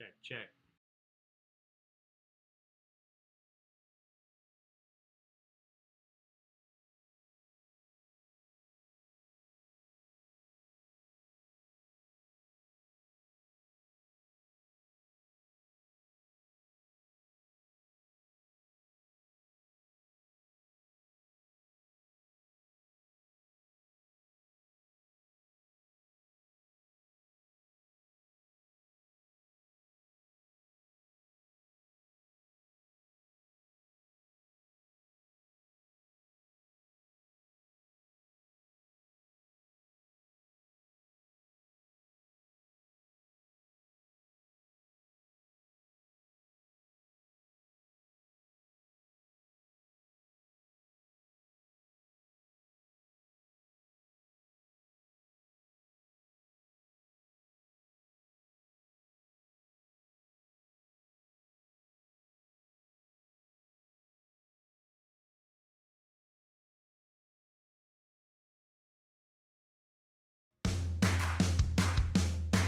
Check, check.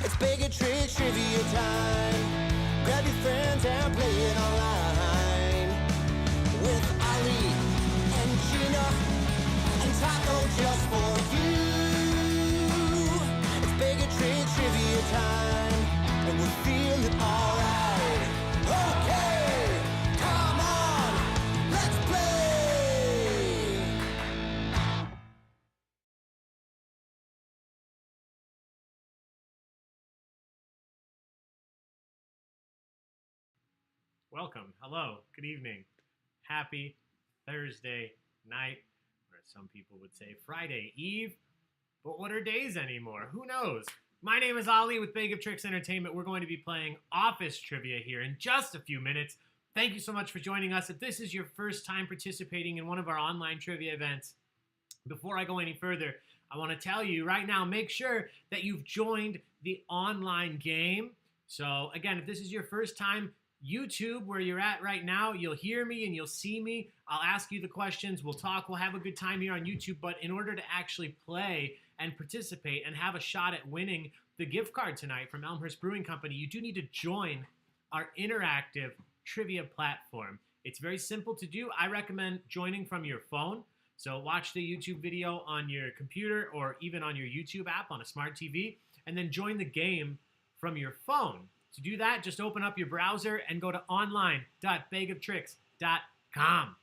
It's Baig Tricks trivia time. Grab your friends and play it online with Ali and Gina and Taco just for you. It's Baig Tricks trivia time, and we're feeling alright. Okay, come on, let's play. Welcome. Hello. Good evening. Happy Thursday night, or as some people would say, Friday Eve. But what are days anymore? Who knows? My name is Ali with Baig of Tricks Entertainment. We're going to be playing office trivia here in just a few minutes. Thank you so much for joining us. If this is your first time participating in one of our online trivia events, before I go any further, I want to tell you right now, make sure that you've joined the online game. So again, if this is your first time, YouTube, where you're at right now, you'll hear me and you'll see me. I'll ask you the questions. We'll talk. We'll have a good time here on YouTube. But in order to actually play and participate and have a shot at winning the gift card tonight from Elmhurst Brewing Company, you do need to join our interactive trivia platform. It's very simple to do. I recommend joining from your phone. So watch the YouTube video on your computer or even on your YouTube app on a smart TV, and then join the game from your phone. To do that, just open up your browser and go to online.baigoftricks.com.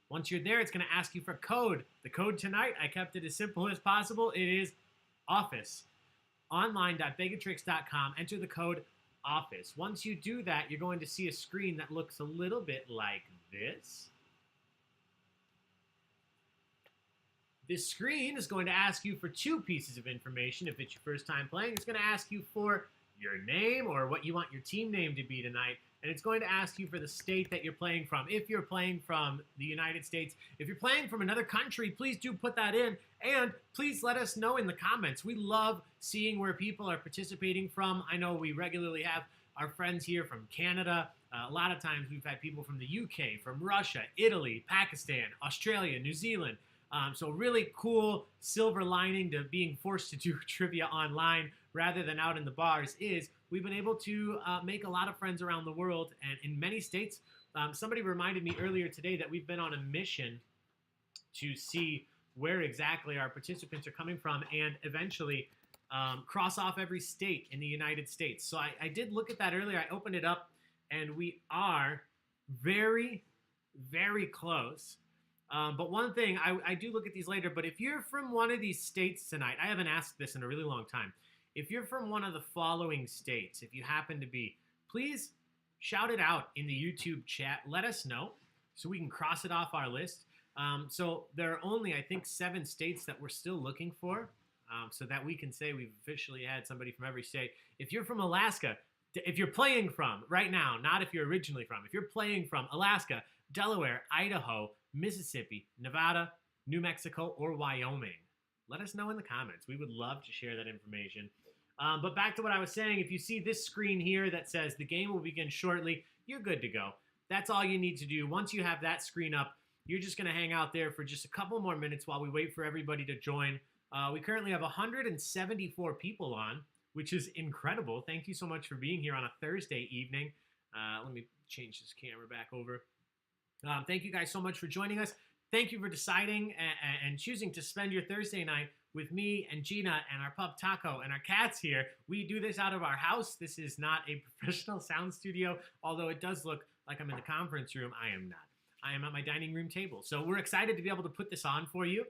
Once you're there, it's going to ask you for a code. The code tonight, I kept it as simple as possible. It is OFFICE. Online.baigoftricks.com. Enter the code OFFICE. Once you do that, you're going to see a screen that looks a little bit like this. This screen is going to ask you for two pieces of information. If it's your first time playing, it's going to ask you for your name or what you want your team name to be tonight, and it's going to ask you for the state that you're playing from. If you're playing from the United States, if you're playing from another country, please do put that in, and please let us know in the comments. We love seeing where people are participating from. I know we regularly have our friends here from Canada. A lot of times we've had people from the UK, from Russia, Italy, Pakistan, Australia, New Zealand. So really cool silver lining to being forced to do trivia online rather than out in the bars is we've been able to make a lot of friends around the world and in many states. Somebody reminded me earlier today that we've been on a mission to see where exactly our participants are coming from and eventually cross off every state in the United States. So I did look at that earlier. I opened it up and we are very, very close. But one thing, I do look at these later, but if you're from one of these states tonight, I haven't asked this in a really long time. If you're from one of the following states, if you happen to be, please shout it out in the YouTube chat. Let us know so we can cross it off our list. So there are only, I think, 7 states that we're still looking for so that we can say we've officially had somebody from every state. If you're from Alaska, if you're playing from right now, not if you're originally from, if you're playing from Alaska, Delaware, Idaho, Mississippi, Nevada, New Mexico, or Wyoming, let us know in the comments. We would love to share that information. But back to what I was saying, if you see this screen here that says the game will begin shortly, you're good to go. That's all you need to do. Once you have that screen up, you're just going to hang out there for just a couple more minutes while we wait for everybody to join. We currently have 174 people on, which is incredible. Thank you so much for being here on a Thursday evening. Let me change this camera back over. Thank you guys so much for joining us. Thank you for deciding and choosing to spend your Thursday night with me and Gina and our pup Taco and our cats here. We do this out of our house. This is not a professional sound studio, although it does look like I'm in the conference room. I am not. I am at my dining room table. So we're excited to be able to put this on for you.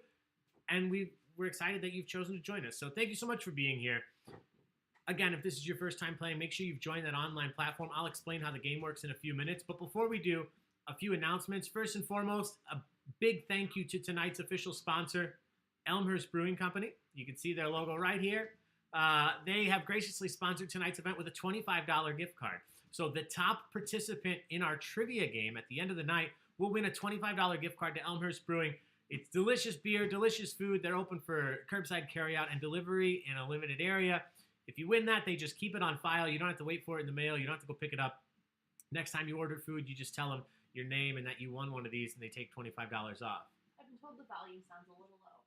And we're excited that you've chosen to join us. So thank you so much for being here. Again, if this is your first time playing, make sure you've joined that online platform. I'll explain how the game works in a few minutes. But before we do, a few announcements. First and foremost, a big thank you to tonight's official sponsor, Elmhurst Brewing Company. You can see their logo right here. They have graciously sponsored tonight's event with a $25 gift card. So the top participant in our trivia game at the end of the night will win a $25 gift card to Elmhurst Brewing. It's delicious beer, delicious food. They're open for curbside carryout and delivery in a limited area. If you win that, they just keep it on file. You don't have to wait for it in the mail. You don't have to go pick it up. Next time you order food, you just tell them your name and that you won one of these, and they take $25 off. I've been told the volume sounds a little low.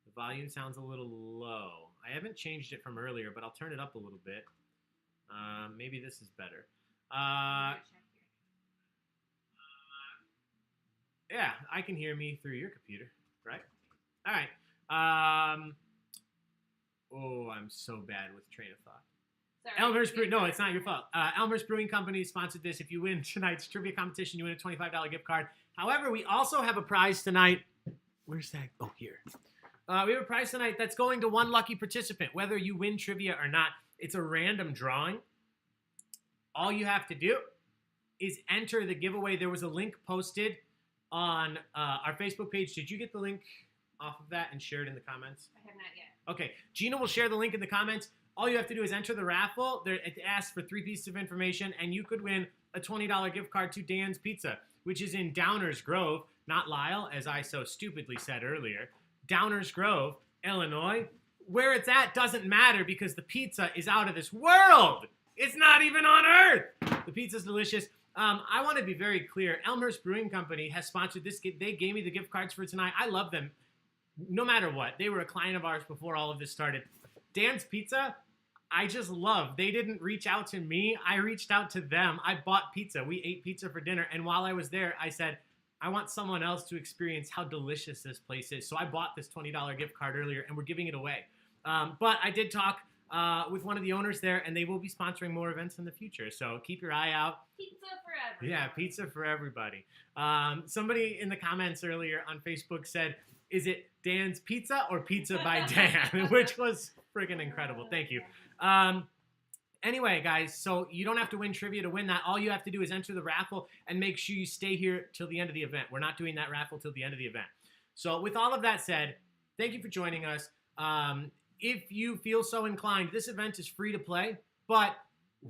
The volume sounds a little low. I haven't changed it from earlier, but I'll turn it up a little bit. Maybe this is better. Yeah, I can hear me through your computer, right? All right. Oh, I'm so bad with train of thought. Sorry. Elmhurst Brewing, no, it's not your fault. Elmhurst Brewing Company sponsored this. If you win tonight's trivia competition, you win a $25 gift card. However, we also have a prize tonight. Where's that? Oh, here. We have a prize tonight that's going to one lucky participant, whether you win trivia or not. It's a random drawing. All you have to do is enter the giveaway. There was a link posted on our Facebook page. Did you get the link off of that and share it in the comments? I have not yet. Okay, Gina will share the link in the comments. All you have to do is enter the raffle. It asks for 3 pieces of information, and you could win a $20 gift card to Dan's Pizza, which is in Downers Grove, not Lyle, as I so stupidly said earlier. Downers Grove, Illinois. Where it's at doesn't matter because the pizza is out of this world. It's not even on Earth. The pizza's delicious. I want to be very clear. Elmhurst Brewing Company has sponsored this. They gave me the gift cards for tonight. I love them. No matter what. They were a client of ours before all of this started. Dan's Pizza, I just love. They didn't reach out to me. I reached out to them. I bought pizza. We ate pizza for dinner. And while I was there, I said, I want someone else to experience how delicious this place is. So I bought this $20 gift card earlier, and we're giving it away. But I did talk with one of the owners there, and they will be sponsoring more events in the future. So keep your eye out. Pizza for everyone. Yeah, pizza for everybody. Somebody in the comments earlier on Facebook said, is it Dan's Pizza or Pizza by Dan? Which was friggin' incredible. Thank you. Anyway, guys, so you don't have to win trivia to win that. All you have to do is enter the raffle and make sure you stay here till the end of the event. We're not doing that raffle till the end of the event. So with all of that said, thank you for joining us. If you feel so inclined, this event is free to play, but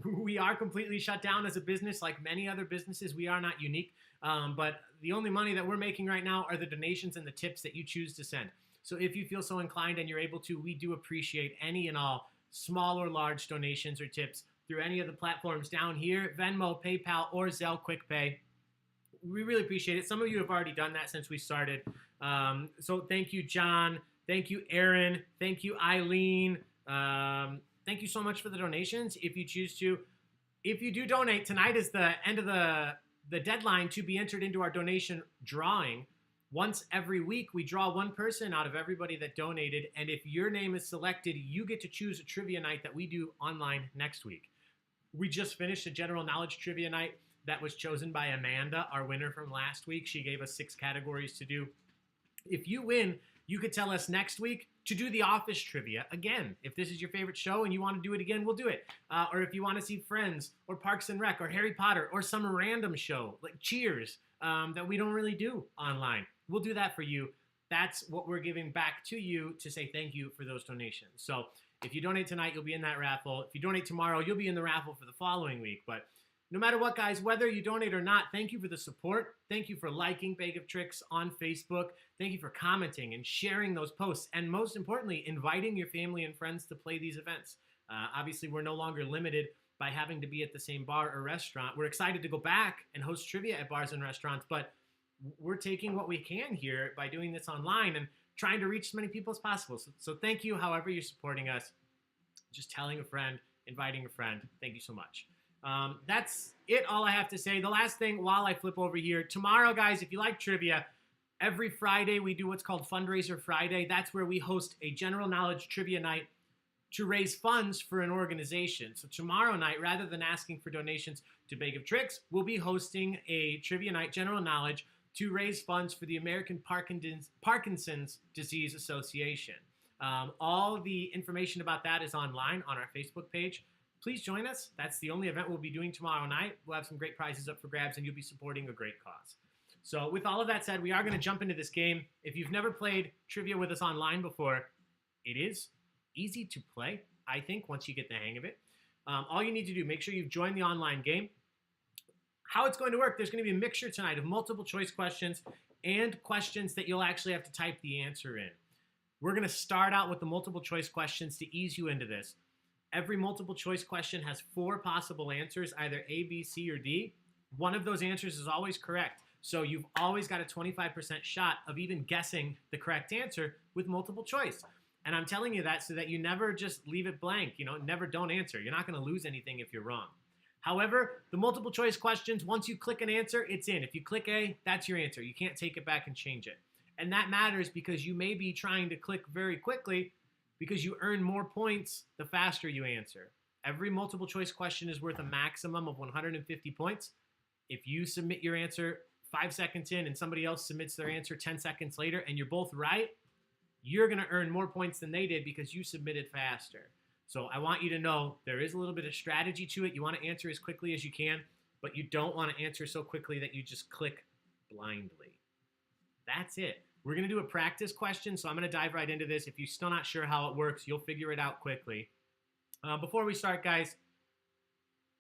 we are completely shut down as a business like many other businesses. We are not unique. But the only money that we're making right now are the donations and the tips that you choose to send. So if you feel so inclined and you're able to, we do appreciate any and all small or large donations or tips through any of the platforms down here, Venmo, PayPal, or Zelle QuickPay. We really appreciate it. Some of you have already done that since we started. So thank you, John. Thank you, Aaron. Thank you, Eileen. Thank you so much for the donations. If you choose to, if you do donate, tonight is the end of the deadline to be entered into our donation drawing. Once every week, we draw one person out of everybody that donated, and if your name is selected, you get to choose a trivia night that we do online next week. We just finished a general knowledge trivia night that was chosen by Amanda, our winner from last week. She gave us 6 categories to do. If you win, you could tell us next week to do the Office trivia again. If this is your favorite show and you want to do it again, we'll do it. Or if you want to see Friends or Parks and Rec or Harry Potter or some random show like Cheers that we don't really do online, we'll do that for you. That's what we're giving back to you to say thank you for those donations. So if you donate tonight, you'll be in that raffle. If you donate tomorrow, you'll be in the raffle for the following week. But no matter what, guys, whether you donate or not, thank you for the support. Thank you for liking Baig of Tricks on Facebook. Thank you for commenting and sharing those posts. And most importantly, inviting your family and friends to play these events. Obviously, we're no longer limited by having to be at the same bar or restaurant. We're excited to go back and host trivia at bars and restaurants, but we're taking what we can here by doing this online and trying to reach as many people as possible. So thank you, however you're supporting us. just telling a friend, inviting a friend. Thank you so much. That's it, all I have to say. The last thing while I flip over here, tomorrow, guys, if you like trivia, every Friday we do what's called Fundraiser Friday. That's where we host a general knowledge trivia night to raise funds for an organization. So tomorrow night, rather than asking for donations to Baig of Tricks, we'll be hosting a trivia night, general knowledge, to raise funds for the American Parkinson's Disease Association. All the information about that is online on our Facebook page. Please join us. That's the only event we'll be doing tomorrow night. We'll have some great prizes up for grabs, and you'll be supporting a great cause. So with all of that said, we are going to jump into this game. If you've never played trivia with us online before, it is easy to play, I think, once you get the hang of it. All you need to do, make sure you've joined the online game. How it's going to work, there's going to be a mixture tonight of multiple choice questions and questions that you'll actually have to type the answer in. We're going to start out with the multiple choice questions to ease you into this. Every multiple choice question has 4 possible answers, either A, B, C, or D. One of those answers is always correct. So you've always got a 25% shot of even guessing the correct answer with multiple choice. And I'm telling you that so that you never just leave it blank, never don't answer. You're not going to lose anything if you're wrong. However, the multiple choice questions, once you click an answer, it's in. If you click A, that's your answer. You can't take it back and change it. And that matters because you may be trying to click very quickly because you earn more points the faster you answer. Every multiple choice question is worth a maximum of 150 points. If you submit your answer 5 seconds in and somebody else submits their answer 10 seconds later and you're both right, you're going to earn more points than they did because you submitted faster. So I want you to know there is a little bit of strategy to it. You want to answer as quickly as you can, but you don't want to answer so quickly that you just click blindly. That's it. We're going to do a practice question, so I'm going to dive right into this. If you're still not sure how it works, you'll figure it out quickly. Before we start, guys,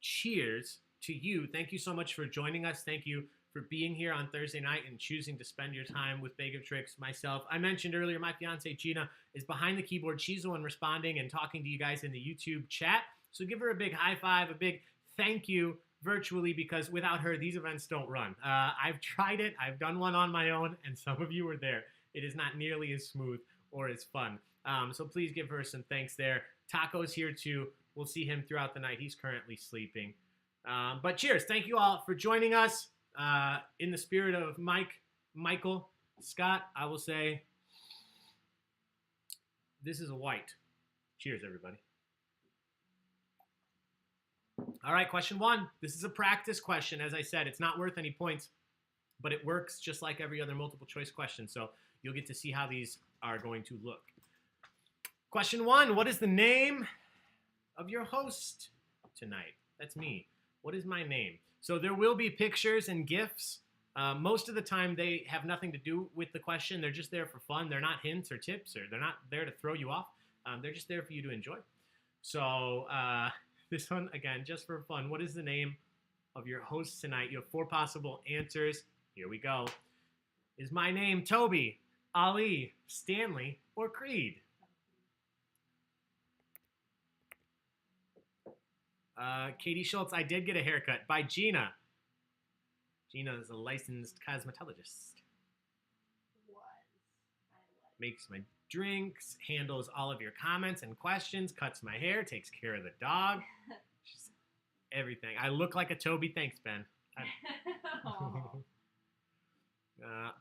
cheers to you. Thank you so much for joining us. Thank you for being here on Thursday night and choosing to spend your time with Baig of Tricks, myself. I mentioned earlier, my fiance Gina is behind the keyboard. She's the one responding and talking to you guys in the YouTube chat. So give her a big high five, a big thank you virtually, because without her, these events don't run. I've tried it. I've done one on my own, and some of you were there. It is not nearly as smooth or as fun. So please give her some thanks there. Taco's here too. We'll see him throughout the night. He's currently sleeping. But cheers. Thank you all for joining us. In the spirit of Michael, Scott, I will say this is a white. Cheers, everybody. All right, question 1. This is a practice question. As I said, it's not worth any points, but it works just like every other multiple choice question. So you'll get to see how these are going to look. Question 1, what is the name of your host tonight? That's me. What is my name? So there will be pictures and GIFs. Most of the time they have nothing to do with the question. They're just there for fun. They're not hints or tips, or they're not there to throw you off. They're just there for you to enjoy. So this one, again, just for fun. What is the name of your host tonight? You have 4 possible answers. Here we go. Is my name Toby, Ali, Stanley, or Creed? Katie Schultz, I did get a haircut by Gina. Gina is a licensed cosmetologist. Makes my drinks, handles all of your comments and questions, cuts my hair, takes care of the dog. She's everything. I look like a Toby. Thanks, Ben.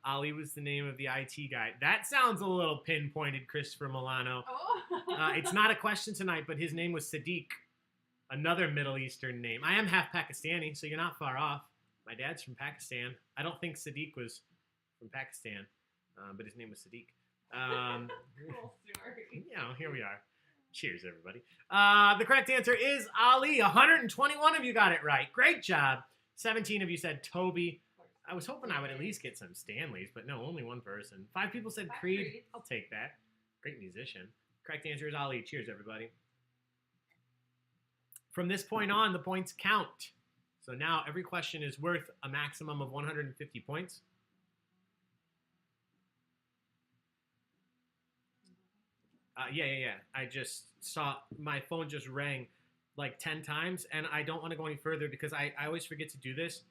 Ali was the name of the IT guy. That sounds a little pinpointed, Christopher Milano. It's not a question tonight, but his name was Sadiq. Another Middle Eastern name. I am half Pakistani, so you're not far off. My dad's from Pakistan. I don't think Sadiq was from Pakistan, but his name was Sadiq. Cool story. Here we are. Cheers, everybody. The correct answer is Ali. 121 of you got it right. Great job. 17 of you said Toby. I was hoping I would at least get some Stanleys, but no, only one person. 5 people said Creed. I'll take that. Great musician. Correct answer is Ali. Cheers, everybody. From this point on, the points count. So now every question is worth a maximum of 150 points. Yeah. I just saw my phone just rang like 10 times, and I don't want to go any further because I always forget to do this.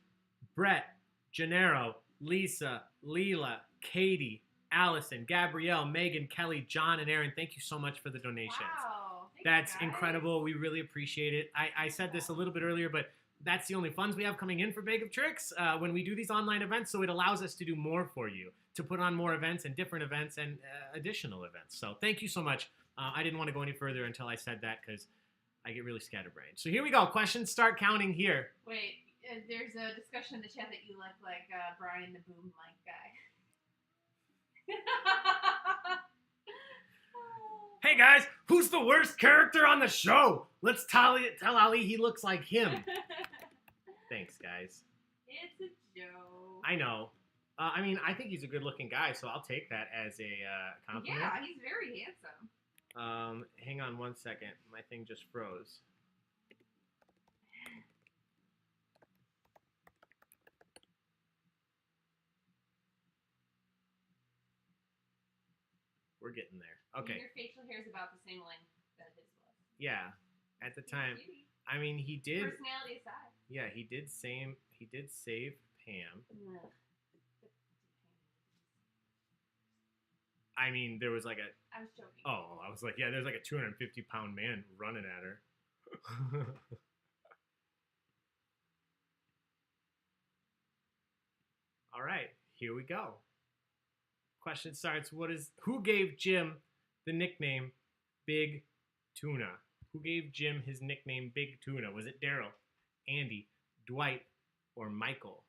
Brett, Gennaro, Lisa, Leela, Katie, Allison, Gabrielle, Megan, Kelly, John, and Aaron, thank you so much for the donation. Wow. That's guys. incredible. We really appreciate it. I said this a little bit earlier, but that's the only funds we have coming in for Baig of Tricks when we do these online events. So it allows us to do more for you, to put on more events and different events and additional events. So thank you so much. I didn't want to go any further until I said that because I get really scatterbrained. So here we go. Questions start counting here. Wait, there's a discussion in the chat that you look like Brian the Boom Like guy. Hey guys, who's the worst character on the show? Let's tell Ali he looks like him. Thanks, guys. It's a joke. I know. I mean, I think he's a good-looking guy, so I'll take that as a compliment. Yeah, he's very handsome. Hang on one second. My thing just froze. We're getting there. Okay. Your facial hair is about the same length that his was. Yeah. At the time, Cutie. I mean, he did. Personality aside. Yeah, he did save Pam. Ugh. I mean, there was like a. I was joking. Oh, I was like, yeah, there's like a 250-pound man running at her. All right, here we go. Question starts. Who gave Jim the nickname Big Tuna? Who gave Jim his nickname Big Tuna? Was it Daryl, Andy, Dwight, or Michael?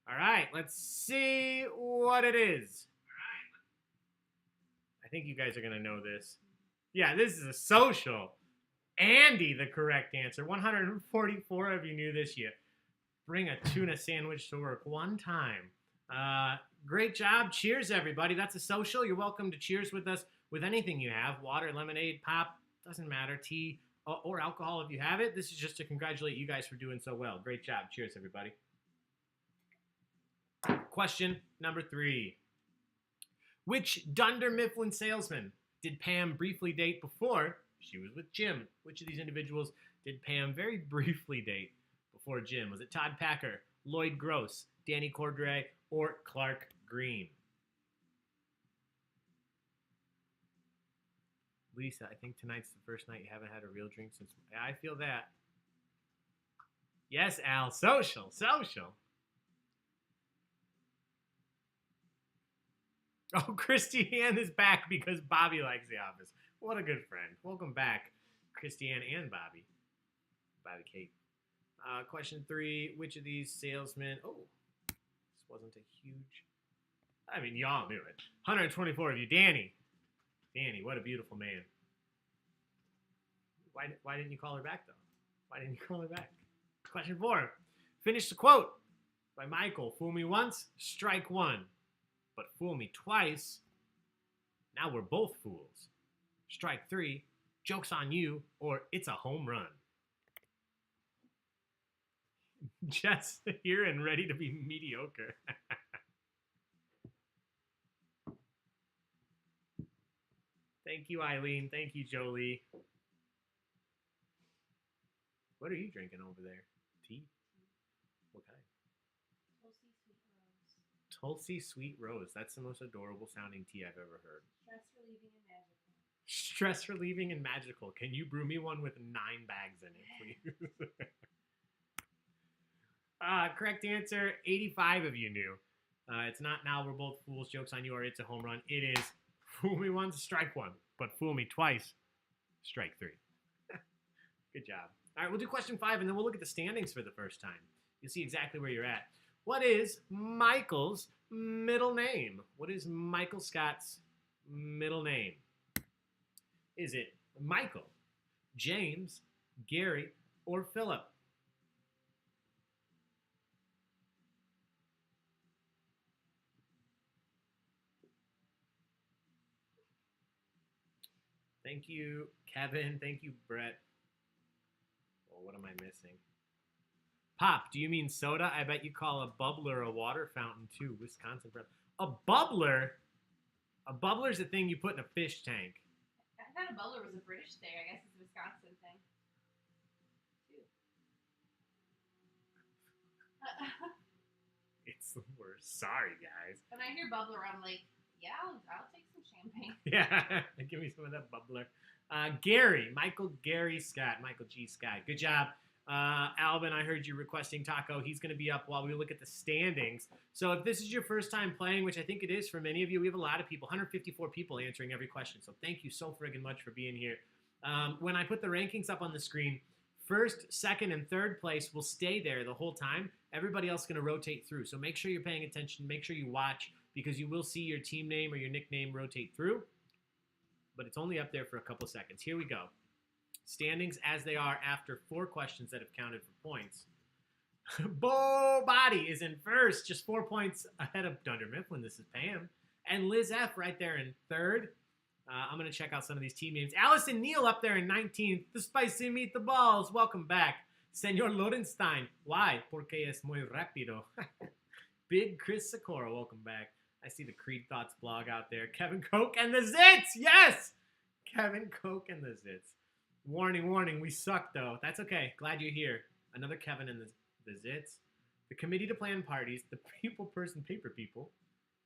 All right, let's see what it is. I think you guys are going to know this. Yeah, this is a social. Andy, the correct answer. 144 of you knew this yet. Bring a tuna sandwich to work one time. Great job. Cheers, everybody. That's a social. You're welcome to cheers with us with anything you have. Water, lemonade, pop, doesn't matter. Tea or alcohol if you have it. This is just to congratulate you guys for doing so well. Great job. Cheers, everybody. Question number 3. Which Dunder Mifflin salesman did Pam briefly date before she was with Jim? Which of these individuals did Pam very briefly date before Jim? Was it Todd Packer, Lloyd Gross, Danny Cordray, or Clark Green? Lisa, I think tonight's the first night you haven't had a real drink since... I feel that. Yes, Al. Social. Oh, Christiane is back because Bobby likes The Office. What a good friend. Welcome back, Christiane and Bobby. Bobby Kate. Question 3. Which of these salesmen... Oh, this wasn't a huge... I mean, y'all knew it. 124 of you. Danny, what a beautiful man. Why didn't you call her back, though? Why didn't you call her back? Question 4. Finish the quote by Michael. Fool me once, strike one. But fool me twice, now we're both fools. Strike 3, joke's on you, or it's a home run. Just here and ready to be mediocre. Thank you, Eileen. Thank you, Jolie. What are you drinking over there? Tea? What kind? Tulsi Sweet Rose. That's the most adorable sounding tea I've ever heard. Stress relieving and magical. Can you brew me one with 9 bags in it, please? Correct answer. 85 of you knew. It's not now we're both fools, jokes on you, or it's a home run. It is fool me once, strike one. But fool me twice, strike 3. Good job. All right, we'll do question 5, and then we'll look at the standings for the first time. You'll see exactly where you're at. What is Michael's middle name? What is Michael Scott's middle name? Is it Michael, James, Gary, or Philip? Thank you, Kevin. Thank you, Brett. Well, what am I missing? Pop, do you mean soda? I bet you call a bubbler a water fountain too. Wisconsin Prep. A bubbler? A bubbler's a thing you put in a fish tank. I thought a bubbler was a British thing. I guess it's a Wisconsin thing. Too. It's the worst. Sorry, guys. When I hear bubbler, I'm like, yeah, I'll take some champagne. Yeah, give me some of that bubbler. Gary, Michael Gary Scott, Michael G. Scott. Good job. Alvin, I heard you requesting Taco. He's going to be up while we look at the standings. So if this is your first time playing, which I think it is for many of you, we have a lot of people, 154 people answering every question. So thank you so friggin' much for being here. When I put the rankings up on the screen, first, second, and third place will stay there the whole time. Everybody else is going to rotate through. So make sure you're paying attention. Make sure you watch because you will see your team name or your nickname rotate through. But it's only up there for a couple seconds. Here we go. Standings as they are after 4 questions that have counted for points. Bo Body is in first, just 4 points ahead of Dunder Mifflin. This is Pam. And Liz F right there in third. I'm going to check out some of these team names. Allison Neal up there in 19th. The Spicy Meatballs. Welcome back. Senor Lorenstein. Why? Porque es muy rápido. Big Chris Sikora. Welcome back. I see the Creed Thoughts blog out there. Kevin Koch and the Zits. Yes! Kevin Koch and the Zits. Warning, warning. We suck, though. That's okay. Glad you're here. Another Kevin and the Zits. The Committee to Plan Parties. The People Person Paper People.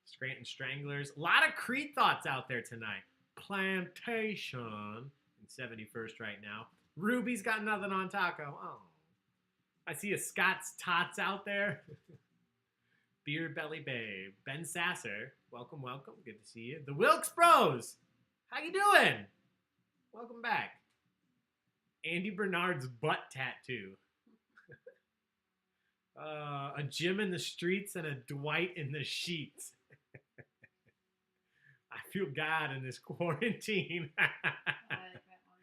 Scranton Stranglers. A lot of Creed Thoughts out there tonight. Plantation in 71st right now. Ruby's got nothing on Taco. Oh. I see a Scott's Tots out there. Beer Belly Babe. Ben Sasser. Welcome, welcome. Good to see you. The Wilkes Bros. How you doing? Welcome back. Andy Bernard's butt tattoo. A Jim in the streets and a Dwight in the sheets. I feel God in this quarantine. I like that one.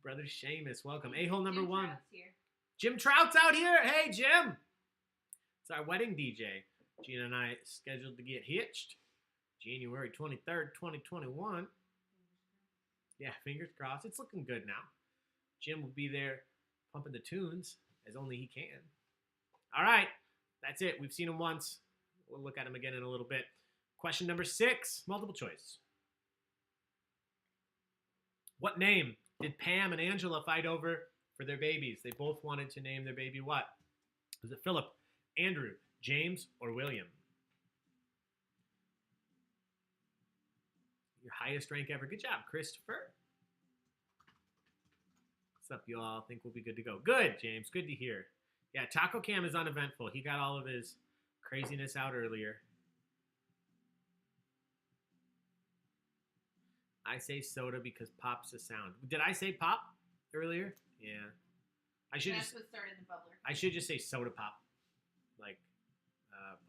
Brother Seamus, welcome. A-hole number Jim 1. Trout's here. Jim Trout's out here. Hey, Jim. It's our wedding DJ. Gina and I scheduled to get hitched January 23rd, 2021. Yeah, fingers crossed. It's looking good now. Jim will be there pumping the tunes as only he can. All right. That's it. We've seen him once. We'll look at him again in a little bit. Question number 6, multiple choice. What name did Pam and Angela fight over for their babies? They both wanted to name their baby what? Was it Philip, Andrew, James, or William? Your highest rank ever. Good job, Christopher. What's up, you all? Think we'll be good to go. Good, James. Good to hear. Yeah, Taco Cam is uneventful. He got all of his craziness out earlier. I say soda because pop's a sound. Did I say pop earlier? Yeah. That's what started the bubbler. I should just say soda pop. Like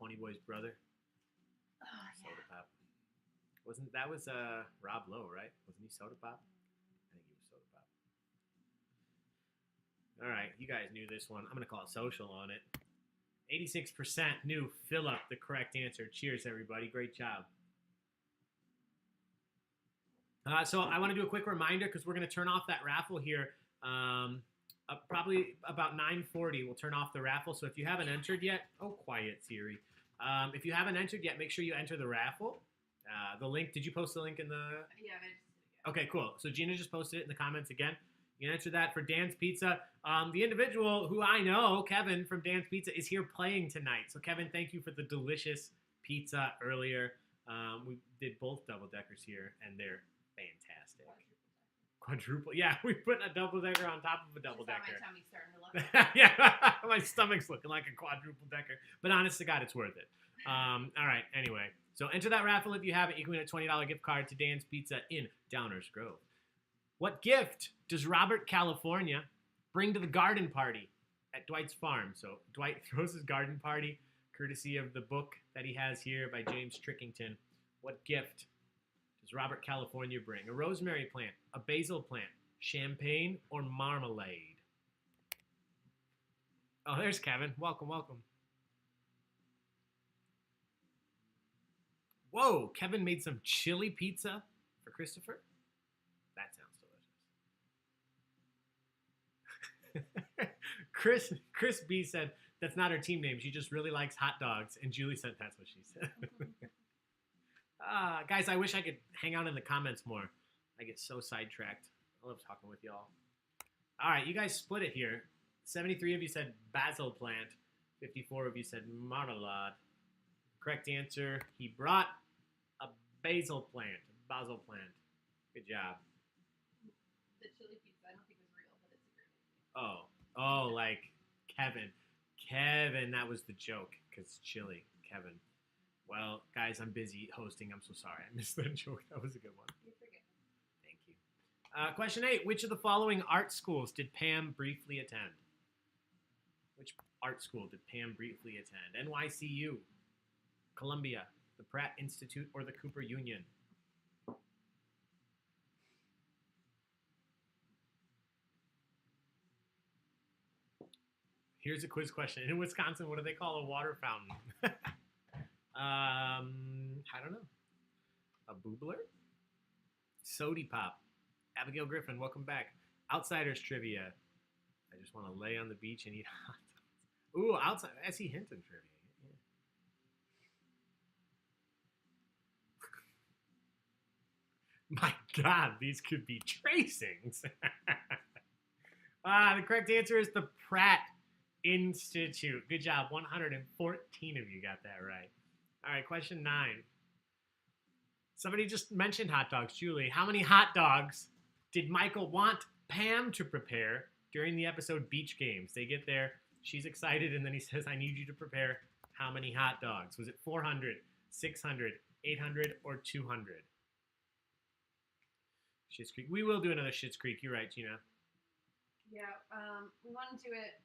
Ponyboy's brother. Oh, yeah. Soda pop. That was Rob Lowe, right? Wasn't he soda pop? I think he was soda pop. All right, you guys knew this one. I'm going to call it social on it. 86% knew Philip the correct answer. Cheers, everybody. Great job. So I want to do a quick reminder because we're going to turn off that raffle here. Probably about 9:40, we'll turn off the raffle. So if you haven't entered yet, quiet, Siri. If you haven't entered yet, make sure you enter the raffle. The link, did you post the link in the... Yeah, I just did it again. Okay, cool. So Gina just posted it in the comments again. You can enter that for Dan's Pizza. The individual who I know, Kevin from Dan's Pizza, is here playing tonight. So Kevin, thank you for the delicious pizza earlier. We did both double-deckers here, and they're fantastic. Quadruple. Yeah, we put a double-decker on top of a double-decker. My tummy's starting to look. Yeah, my stomach's looking like a quadruple-decker. But honest to God, it's worth it. All right, anyway. So enter that raffle if you haven't. You can win a $20 gift card to Dan's Pizza in Downers Grove. What gift does Robert California bring to the garden party at Dwight's farm? So Dwight throws his garden party, courtesy of the book that he has here by James Trickington. What gift does Robert California bring? A rosemary plant, a basil plant, champagne, or marmalade? Oh, there's Kevin. Welcome, welcome. Whoa, Kevin made some chili pizza for Christopher? That sounds delicious. Chris B said that's not her team name. She just really likes hot dogs. And Julie said that's what she said. Guys, I wish I could hang out in the comments more. I get so sidetracked. I love talking with y'all. All right, you guys split it here. 73 of you said basil plant. 54 of you said marmalade. Correct answer, he brought a basil plant. Basil plant. Good job. The chili pizza, I don't think was real, but it's a great idea. Oh, like Kevin. Kevin, that was the joke, because chili. Kevin. Well, guys, I'm busy hosting. I'm so sorry. I missed that joke. That was a good one. You forget. Thank you. Question 8. Which of the following art schools did Pam briefly attend? Which art school did Pam briefly attend? NYCU, Columbia, the Pratt Institute, or the Cooper Union? Here's a quiz question. In Wisconsin, what do they call a water fountain? I don't know. A boobler? Sody Pop. Abigail Griffin, welcome back. Outsiders trivia. I just want to lay on the beach and eat hot dogs. Ooh, outside. S.E. Hinton trivia. Yeah. My God, these could be tracings. The correct answer is the Pratt Institute. Good job. 114 of you got that right. All right, question 9. Somebody just mentioned hot dogs. Julie, how many hot dogs did Michael want Pam to prepare during the episode Beach Games? They get there, she's excited, and then he says, I need you to prepare how many hot dogs? Was it 400, 600, 800, or 200? Schitt's Creek. We will do another Schitt's Creek. You're right, Gina. Yeah, we want to do it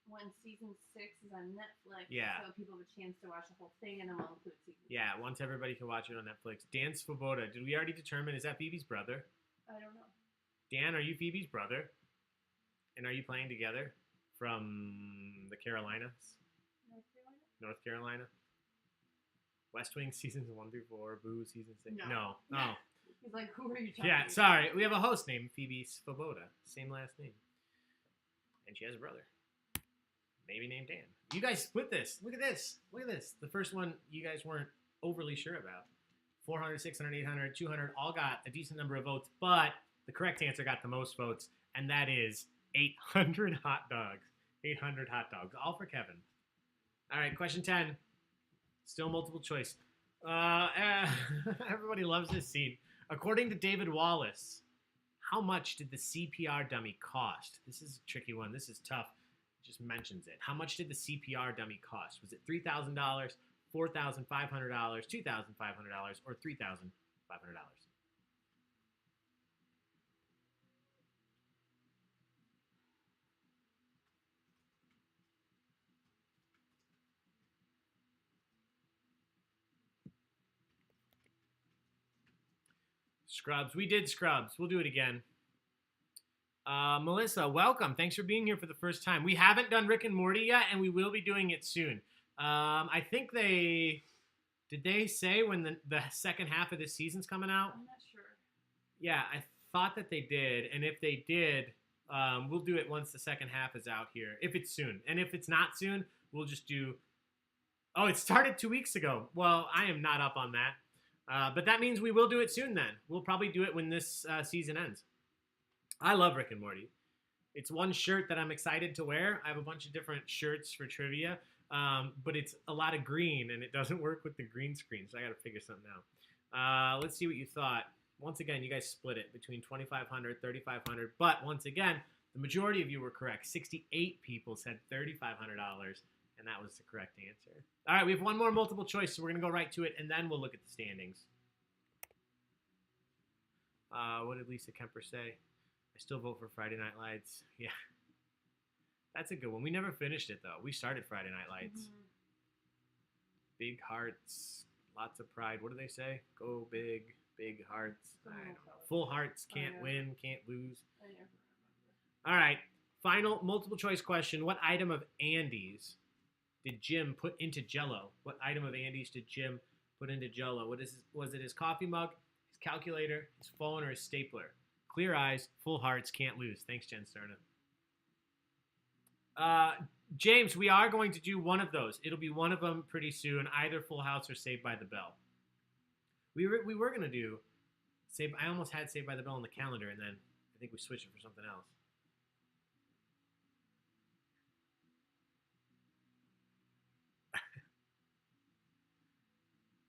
when season 6 is on Netflix. Yeah. So people have a chance to watch the whole thing, and then we'll include season 6. Yeah, once everybody can watch it on Netflix. Dan Svoboda. Did we already determine, is that Phoebe's brother? I don't know. Dan, are you Phoebe's brother? And are you playing together from the Carolinas? North Carolina? North Carolina? West Wing seasons 1 through 4. Boo season 6. No. Oh. He's like, who are you talking Yeah, to? sorry. We have a host named Phoebe Svoboda. Same last name. And she has a brother. Maybe named Dan. You guys split this. Look at this. Look at this. The first one you guys weren't overly sure about. 400, 600, 800, 200 all got a decent number of votes, but the correct answer got the most votes, and that is 800 hot dogs. 800 hot dogs. All for Kevin. All right, question 10. Still multiple choice. Everybody loves this scene. According to David Wallace, how much did the CPR dummy cost? This is a tricky one. This is tough. It just mentions it. How much did the CPR dummy cost? Was it $3,000, $4,500, $2,500, or $3,500? Scrubs. We did Scrubs. We'll do it again. Melissa, welcome. Thanks for being here for the first time. We haven't done Rick and Morty yet, and we will be doing it soon. I think did they say when the second half of this season's coming out? I'm not sure. Yeah, I thought that they did, and if they did, we'll do it once the second half is out here, if it's soon. And if it's not soon, we'll just do... Oh, it started 2 weeks ago. Well, I am not up on that. But that means we will do it soon then. We'll probably do it when this season ends. I love Rick and Morty. It's one shirt that I'm excited to wear. I have a bunch of different shirts for trivia, but it's a lot of green, and it doesn't work with the green screen, so I got to figure something out. Let's see what you thought. Once again, you guys split it between $2,500, $3,500, but once again, the majority of you were correct. 68 people said $3,500, and that was the correct answer. All right, we have one more multiple choice, so we're going to go right to it, and then we'll look at the standings. What did Lisa Kemper say? I still vote for Friday Night Lights. Yeah. That's a good one. We never finished it, though. We started Friday Night Lights. Mm-hmm. Big hearts, lots of pride. What do they say? Go big, big hearts. I don't know. Full hearts, can't win, can't lose. I never remember. All right. Final multiple choice question. What item of Andy's did Jim put into Jell-O? What item of Andy's did Jim put into Jell-O? Was it his coffee mug, his calculator, his phone, or his stapler? Clear eyes, full hearts, can't lose. Thanks, Jen Sterna. James, we are going to do one of those. It'll be one of them pretty soon, either Full House or Saved by the Bell. We were gonna do Saved. I almost had Saved by the Bell on the calendar, and then I think we switched it for something else.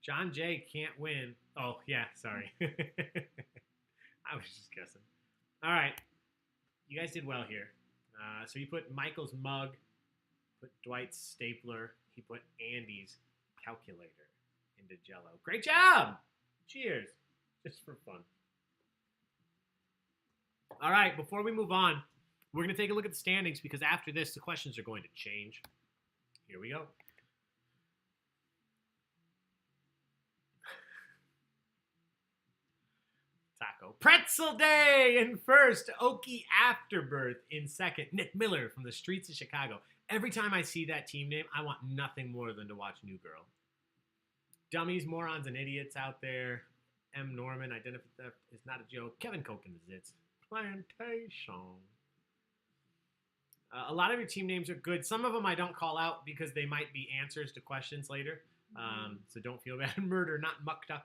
John Jay can't win. Oh yeah, sorry. I was just guessing. All right, you guys did well here. So you put Michael's mug, put Dwight's stapler, he put Andy's calculator into Jello. Great job! Cheers. Just for fun. All right, before we move on, we're going to take a look at the standings because after this, the questions are going to change. Here we go. Taco. Pretzel Day in first. Okie Afterbirth in second. Nick Miller from the streets of Chicago. Every time I see that team name, I want nothing more than to watch New Girl. Dummies, morons, and idiots out there. M. Norman, identity theft is not a joke. Kevin Koch and the Zits. Plantation. A lot of your team names are good. Some of them I don't call out because they might be answers to questions later. So don't feel bad. Murder, not Muck Duck.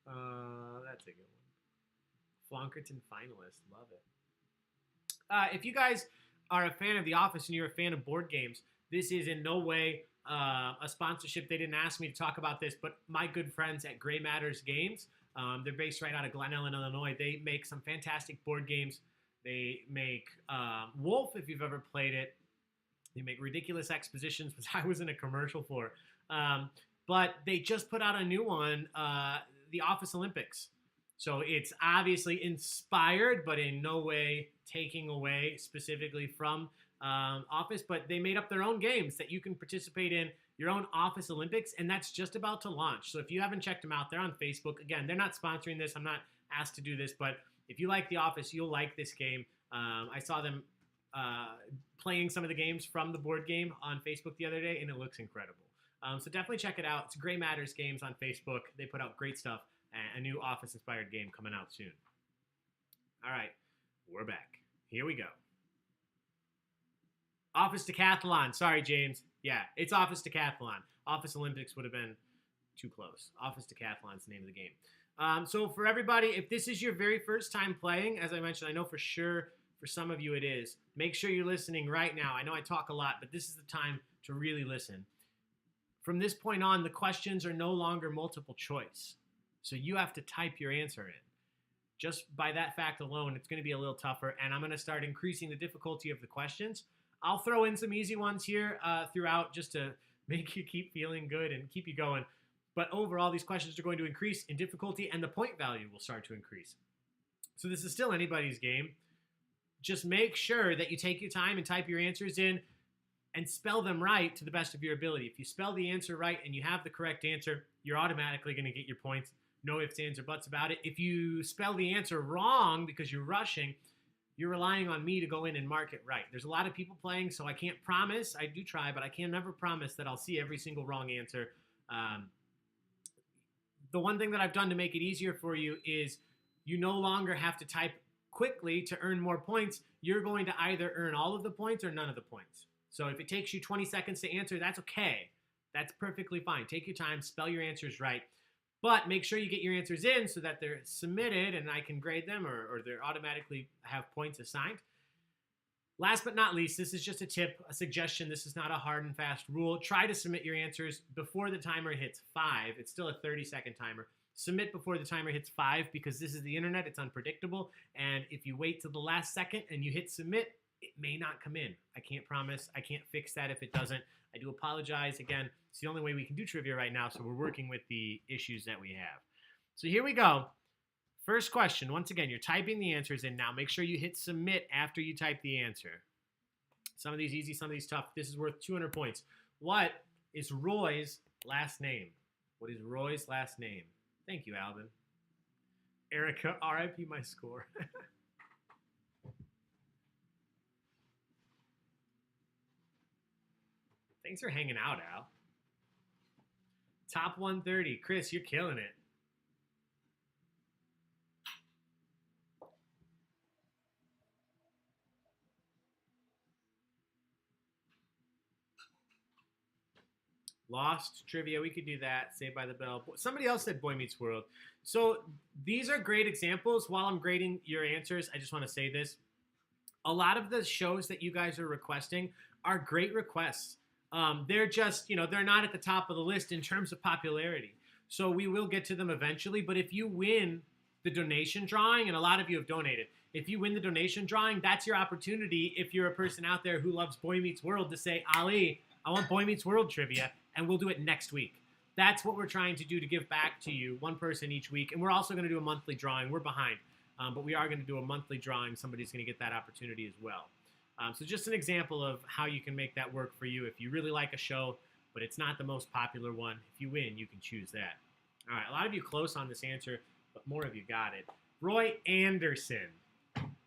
That's a good one. Flonkerton finalist. Love it. If you guys are a fan of The Office and you're a fan of board games, this is in no way a sponsorship. They didn't ask me to talk about this, but my good friends at Gray Matters Games, they're based right out of Glen Ellen, Illinois. They make some fantastic board games. They make Wolf, if you've ever played it. They make Ridiculous Expositions, which I was in a commercial for. But they just put out a new one, The Office Olympics. So it's obviously inspired, but in no way taking away specifically from Office. But they made up their own games that you can participate in, your own Office Olympics, and that's just about to launch. So if you haven't checked them out, they're on Facebook. Again, they're not sponsoring this. I'm not asked to do this, but if you like The Office, you'll like this game. I saw them playing some of the games from the board game on Facebook the other day, and it looks incredible. So definitely check it out. It's Gray Matters Games on Facebook. They put out great stuff. A new Office-inspired game coming out soon. All right, we're back. Here we go. Office Decathlon. Sorry, James. Yeah, it's Office Decathlon. Office Olympics would have been too close. Office Decathlon is the name of the game. So for everybody, if this is your very first time playing, as I mentioned, I know for sure for some of you it is, make sure you're listening right now. I know I talk a lot, but this is the time to really listen. From this point on, the questions are no longer multiple choice. So you have to type your answer in. Just by that fact alone, it's going to be a little tougher, and I'm going to start increasing the difficulty of the questions. I'll throw in some easy ones here throughout just to make you keep feeling good and keep you going. But overall, these questions are going to increase in difficulty, and the point value will start to increase. So this is still anybody's game. Just make sure that you take your time and type your answers in and spell them right to the best of your ability. If you spell the answer right and you have the correct answer, you're automatically going to get your points. No ifs, ands, or buts about it. If you spell the answer wrong because you're rushing, you're relying on me to go in and mark it right. There's a lot of people playing, so I can't promise. I do try, but I can never promise that I'll see every single wrong answer. The one thing that I've done to make it easier for you is you no longer have to type quickly to earn more points. You're going to either earn all of the points or none of the points. So if it takes you 20 seconds to answer, that's okay. That's perfectly fine. Take your time, spell your answers right. But make sure you get your answers in so that they're submitted and I can grade them or they're automatically have points assigned. Last but not least, this is just a tip, a suggestion. This is not a hard and fast rule. Try to submit your answers before the timer hits 5. It's still a 30-second timer. Submit before the timer hits 5 because this is the internet. It's unpredictable. And if you wait till the last second and you hit submit, it may not come in. I can't promise. I can't fix that if it doesn't. I do apologize. Again, it's the only way we can do trivia right now, so we're working with the issues that we have. So here we go. First question. Once again, you're typing the answers in now. Make sure you hit submit after you type the answer. Some of these easy, some of these tough. This is worth 200 points. What is Roy's last name? What is Roy's last name? Thank you, Alvin. Erica, RIP my score. Thanks for hanging out, Al. Top 130. Chris, you're killing it. Lost trivia, we could do that. Saved by the Bell. Somebody else said Boy Meets World. So these are great examples. While I'm grading your answers, I just want to say this. A lot of the shows that you guys are requesting are great requests. They're just, they're not at the top of the list in terms of popularity. So we will get to them eventually. But if you win the donation drawing, and a lot of you have donated, if you win the donation drawing, that's your opportunity if you're a person out there who loves Boy Meets World to say, Ali, I want Boy Meets World trivia, and we'll do it next week. That's what we're trying to do to give back to you, one person each week. And we're also going to do a monthly drawing. We're behind, but we are going to do a monthly drawing. Somebody's going to get that opportunity as well. So just an example of how you can make that work for you. If you really like a show, but it's not the most popular one, if you win, you can choose that. All right, a lot of you close on this answer, but more of you got it. Roy Anderson.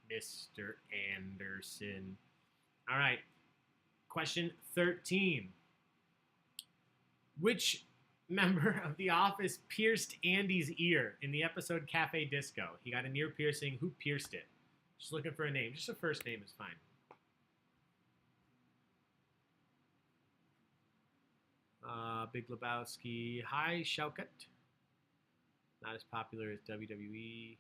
Mr. Anderson. All right, question 13. Which member of The Office pierced Andy's ear in the episode Cafe Disco? He got an ear piercing. Who pierced it? Just looking for a name. Just a first name is fine. Big Lebowski. Hi, Shaukat. Not as popular as WWE.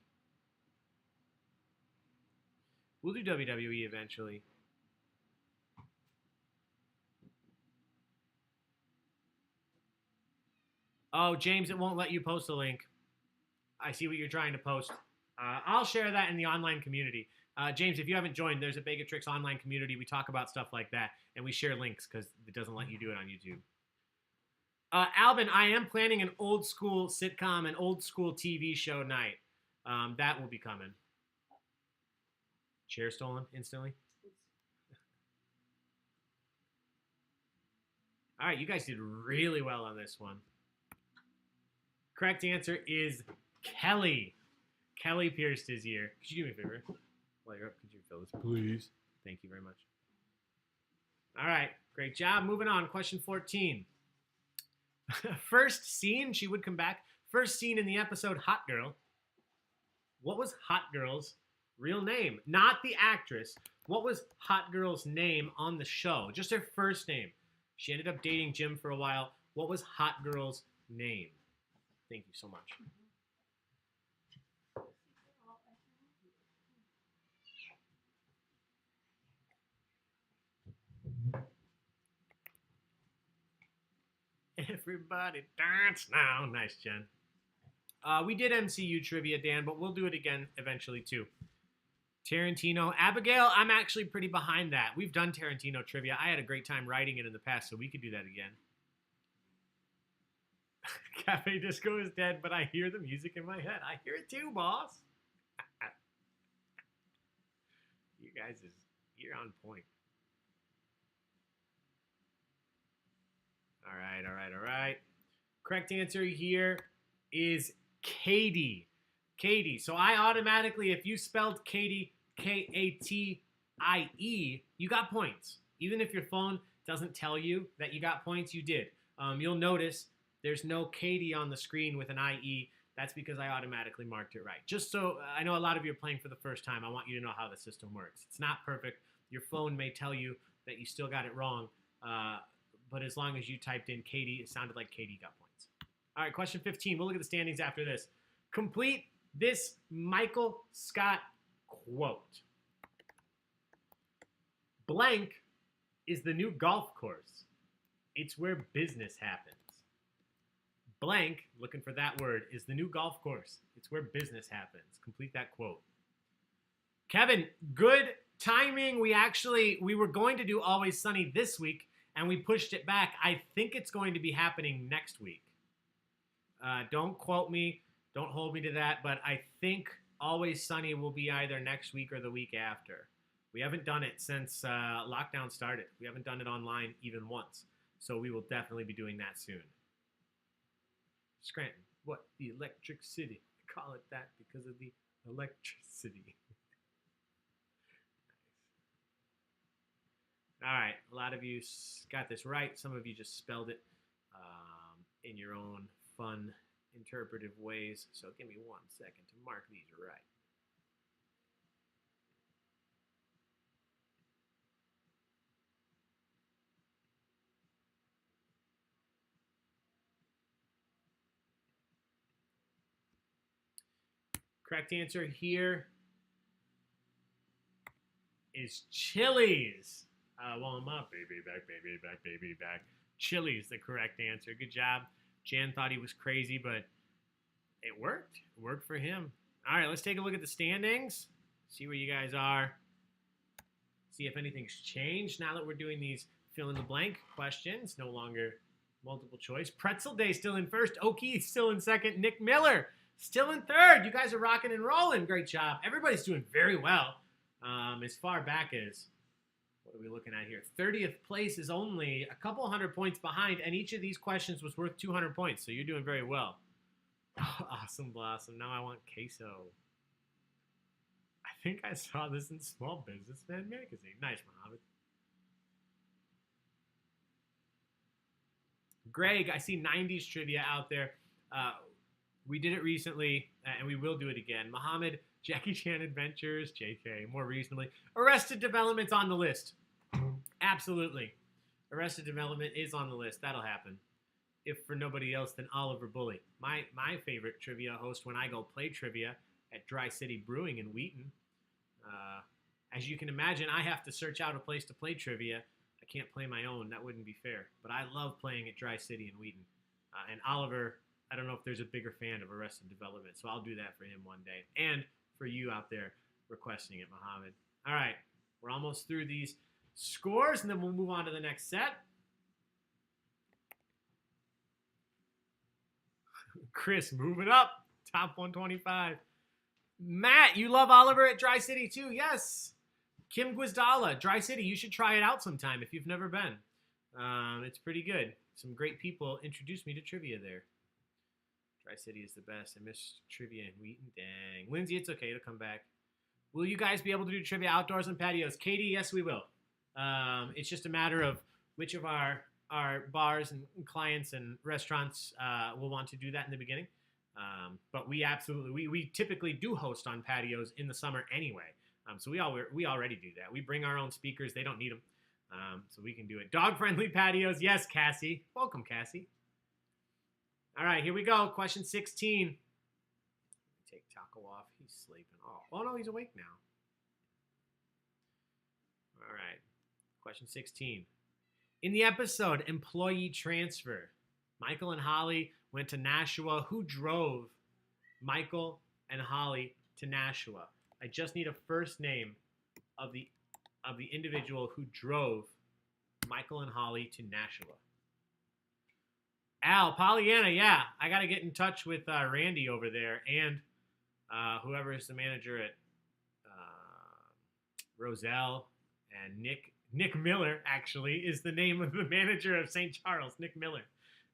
We'll do WWE eventually. Oh, James, it won't let you post a link. I see what you're trying to post. I'll share that in the online community. James, if you haven't joined, there's a Baig-O-Tricks online community. We talk about stuff like that, and we share links because it doesn't let you do it on YouTube. Alvin, I am planning an old school sitcom, an old school TV show night. That will be coming. Chair stolen instantly. All right, you guys did really well on this one. Correct answer is Kelly. Kelly pierced his ear. Could you do me a favor? While you're up, could you fill this, please? Thank you very much. All right, great job. Moving on, question 14. First scene, she would come back. First scene in the episode Hot Girl. What was Hot Girl's real name? Not the actress. What was Hot Girl's name on the show? Just her first name. She ended up dating Jim for a while. What was Hot Girl's name? Thank you so much. Everybody dance now. Nice, Jen. We did MCU trivia, Dan, but we'll do it again eventually, too. Tarantino. Abigail, I'm actually pretty behind that. We've done Tarantino trivia. I had a great time writing it in the past, so we could do that again. Cafe Disco is dead, but I hear the music in my head. I hear it too, boss. You guys, you're on point. All right. Correct answer here is Katie. Katie. So I automatically, if you spelled Katie, Katie, you got points. Even if your phone doesn't tell you that you got points, you did. You'll notice there's no Katie on the screen with an IE. That's because I automatically marked it right. Just so I know a lot of you are playing for the first time, I want you to know how the system works. It's not perfect. Your phone may tell you that you still got it wrong, but as long as you typed in Katie, it sounded like Katie got points. All right, question 15. We'll look at the standings after this. Complete this Michael Scott quote. Blank is the new golf course. It's where business happens. Blank, looking for that word, is the new golf course. It's where business happens. Complete that quote. Kevin, good timing. We were going to do Always Sunny this week, and we pushed it back. I think it's going to be happening next week. Don't quote me. Don't hold me to that, but I think Always Sunny will be either next week or the week after. We haven't done it since lockdown started. We haven't done it online even once. So we will definitely be doing that soon. Scranton, what? The Electric City. I call it that because of the electricity. Nice. All right, a lot of you got this right. Some of you just spelled it in your own fun, interpretive ways. So give me 1 second to mark these right. Correct answer here is Chili's. Well, my baby back. Chili's the correct answer. Good job. Jan thought he was crazy, but it worked. It worked for him. All right, let's take a look at the standings. See where you guys are. See if anything's changed now that we're doing these fill-in-the-blank questions. No longer multiple choice. Pretzel Day still in first. O'Keefe still in second. Nick Miller still in third. You guys are rocking and rolling. Great job. Everybody's doing very well. As far back as, what are we looking at here? 30th place is only a couple hundred points behind, and each of these questions was worth 200 points, so you're doing very well. Oh, awesome Blossom. Now I want queso. I think I saw this in Small Businessman magazine. Nice, Mohammed. Greg, I see 90s trivia out there. We did it recently, and we will do it again. Mohammed, Jackie Chan Adventures, JK, more reasonably. Arrested Development's on the list. Absolutely. Arrested Development is on the list. That'll happen. If for nobody else than Oliver Bully. My favorite trivia host when I go play trivia at Dry City Brewing in Wheaton. As you can imagine, I have to search out a place to play trivia. I can't play my own. That wouldn't be fair. But I love playing at Dry City in Wheaton. And Oliver, I don't know if there's a bigger fan of Arrested Development, so I'll do that for him one day. And for you out there requesting it, Mohammed. All right, we're almost through these scores, and then we'll move on to the next set. Chris moving up, top 125. Matt, you love Oliver at Dry City too? Yes. Kim Gwizdala, Dry City. You should try it out sometime if you've never been. It's pretty good. Some great people introduced me to trivia there. Dry City is the best. I miss trivia in Wheaton. Dang. Lindsay, it's okay. It'll come back. Will you guys be able to do trivia outdoors and patios? Katie, yes, we will. It's just a matter of which of our bars and clients and restaurants will want to do that in the beginning. But we absolutely, we typically do host on patios in the summer anyway. So we already do that. We bring our own speakers. They don't need them. So we can do it. Dog-friendly patios. Yes, Cassie. Welcome, Cassie. All right, here we go. Question 16. Take Taco off. He's sleeping. Oh no, he's awake now. All right. Question 16. In the episode Employee Transfer, Michael and Holly went to Nashua. Who drove Michael and Holly to Nashua? I just need a first name of the individual who drove Michael and Holly to Nashua. Al, Pollyanna, yeah. I got to get in touch with Randy over there and whoever is the manager at Roselle, and Nick Miller, actually, is the name of the manager of St. Charles, Nick Miller.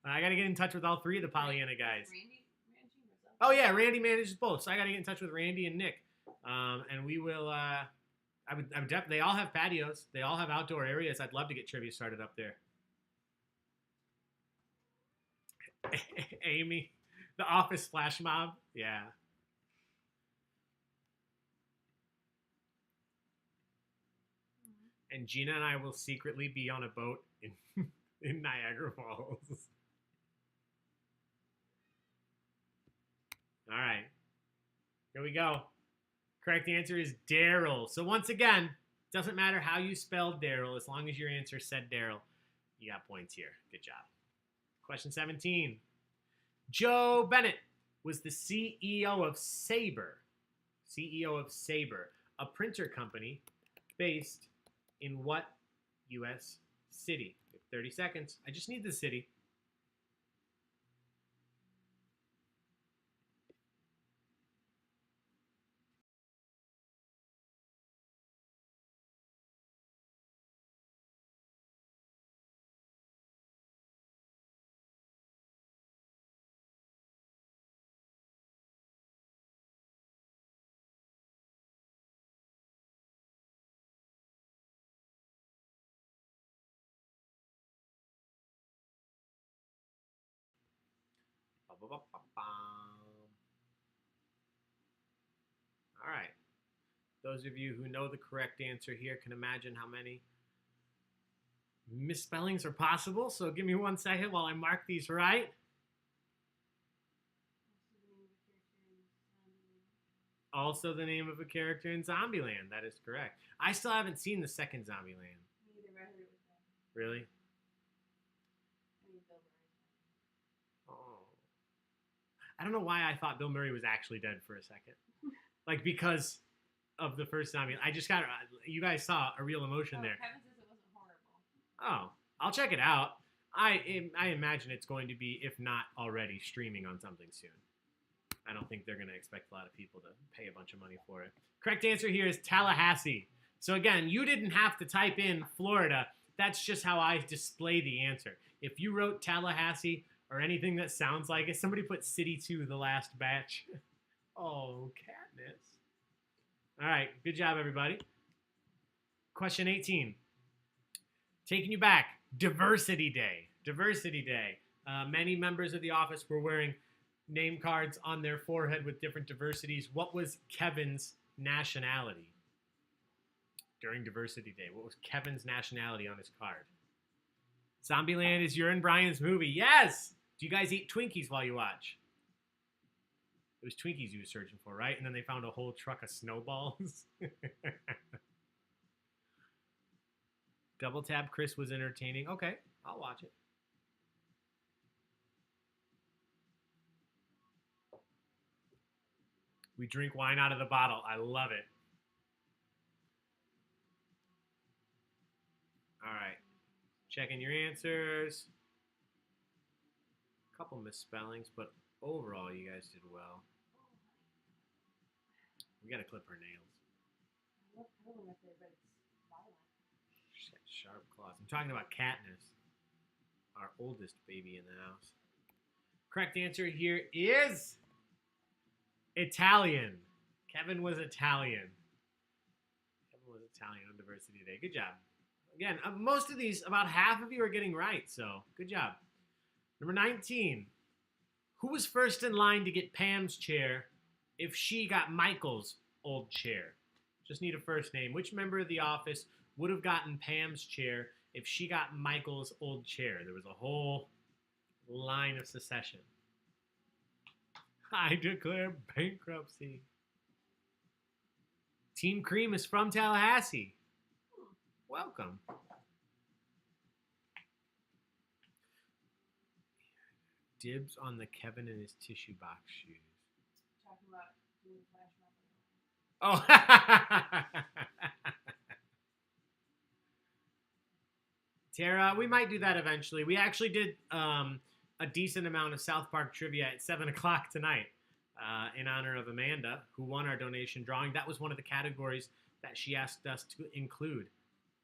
I got to get in touch with all three of the Pollyanna guys. Randy managing Roselle? Oh, yeah, Randy manages both, so I got to get in touch with Randy and Nick. And we will, I would definitely, they all have patios. They all have outdoor areas. I'd love to get trivia started up there. Amy, the Office Flash Mob. Yeah. And Gina and I will secretly be on a boat in Niagara Falls. All right. Here we go. Correct answer is Daryl. So once again, doesn't matter how you spelled Daryl, as long as your answer said Daryl, you got points here. Good job. Question 17. Joe Bennett was the CEO of Sabre. CEO of Sabre, a printer company based in what U.S. city? 30 seconds. I just need the city. All right. Those of you who know the correct answer here can imagine how many misspellings are possible. So give me 1 second while I mark these right. Also the name of a character in Zombieland. That is correct. I still haven't seen the second Zombieland. Me either, but I heard it was bad. Really? I mean, Bill Murray's bad. Oh. I don't know why I thought Bill Murray was actually dead for a second. Like, because of the first Zombieland. I just got, you guys saw a real emotion there. Kevin says it wasn't horrible. Oh, I'll check it out. I imagine it's going to be, if not already, streaming on something soon. I don't think they're going to expect a lot of people to pay a bunch of money for it. Correct answer here is Tallahassee. So again, you didn't have to type in Florida. That's just how I display the answer. If you wrote Tallahassee or anything that sounds like it, somebody put City 2 the last batch. Oh, Katniss. All right, good job, everybody. Question 18. Taking you back, Diversity Day. Diversity Day. Many members of the office were wearing name cards on their forehead with different diversities. What was Kevin's nationality during Diversity Day? What was Kevin's nationality on his card? Zombieland is your and Brian's movie. Yes! Do you guys eat Twinkies while you watch? It was Twinkies you were searching for, right? And then they found a whole truck of snowballs. Double Tap Chris was entertaining. Okay, I'll watch it. We drink wine out of the bottle. I love it. All right. Checking your answers. A couple misspellings, but overall you guys did well. We gotta clip her nails. I love cuddling up there, but it's violent. She's got sharp claws. I'm talking about Katniss, our oldest baby in the house. Correct answer here is Italian. Kevin was Italian. Kevin was Italian on Diversity Day. Good job. Again, most of these, about half of you are getting right, so good job. Number 19. Who was first in line to get Pam's chair if she got Michael's old chair? Just need a first name. Which member of the office would have gotten Pam's chair if she got Michael's old chair? There was a whole line of succession. I declare bankruptcy. Team Cream is from Tallahassee. Welcome. Dibs on the Kevin and his tissue box shoes. Talking about doing the flash mob. Oh. Tara, we might do that eventually. We actually did a decent amount of South Park trivia at 7 o'clock tonight in honor of Amanda, who won our donation drawing. That was one of the categories that she asked us to include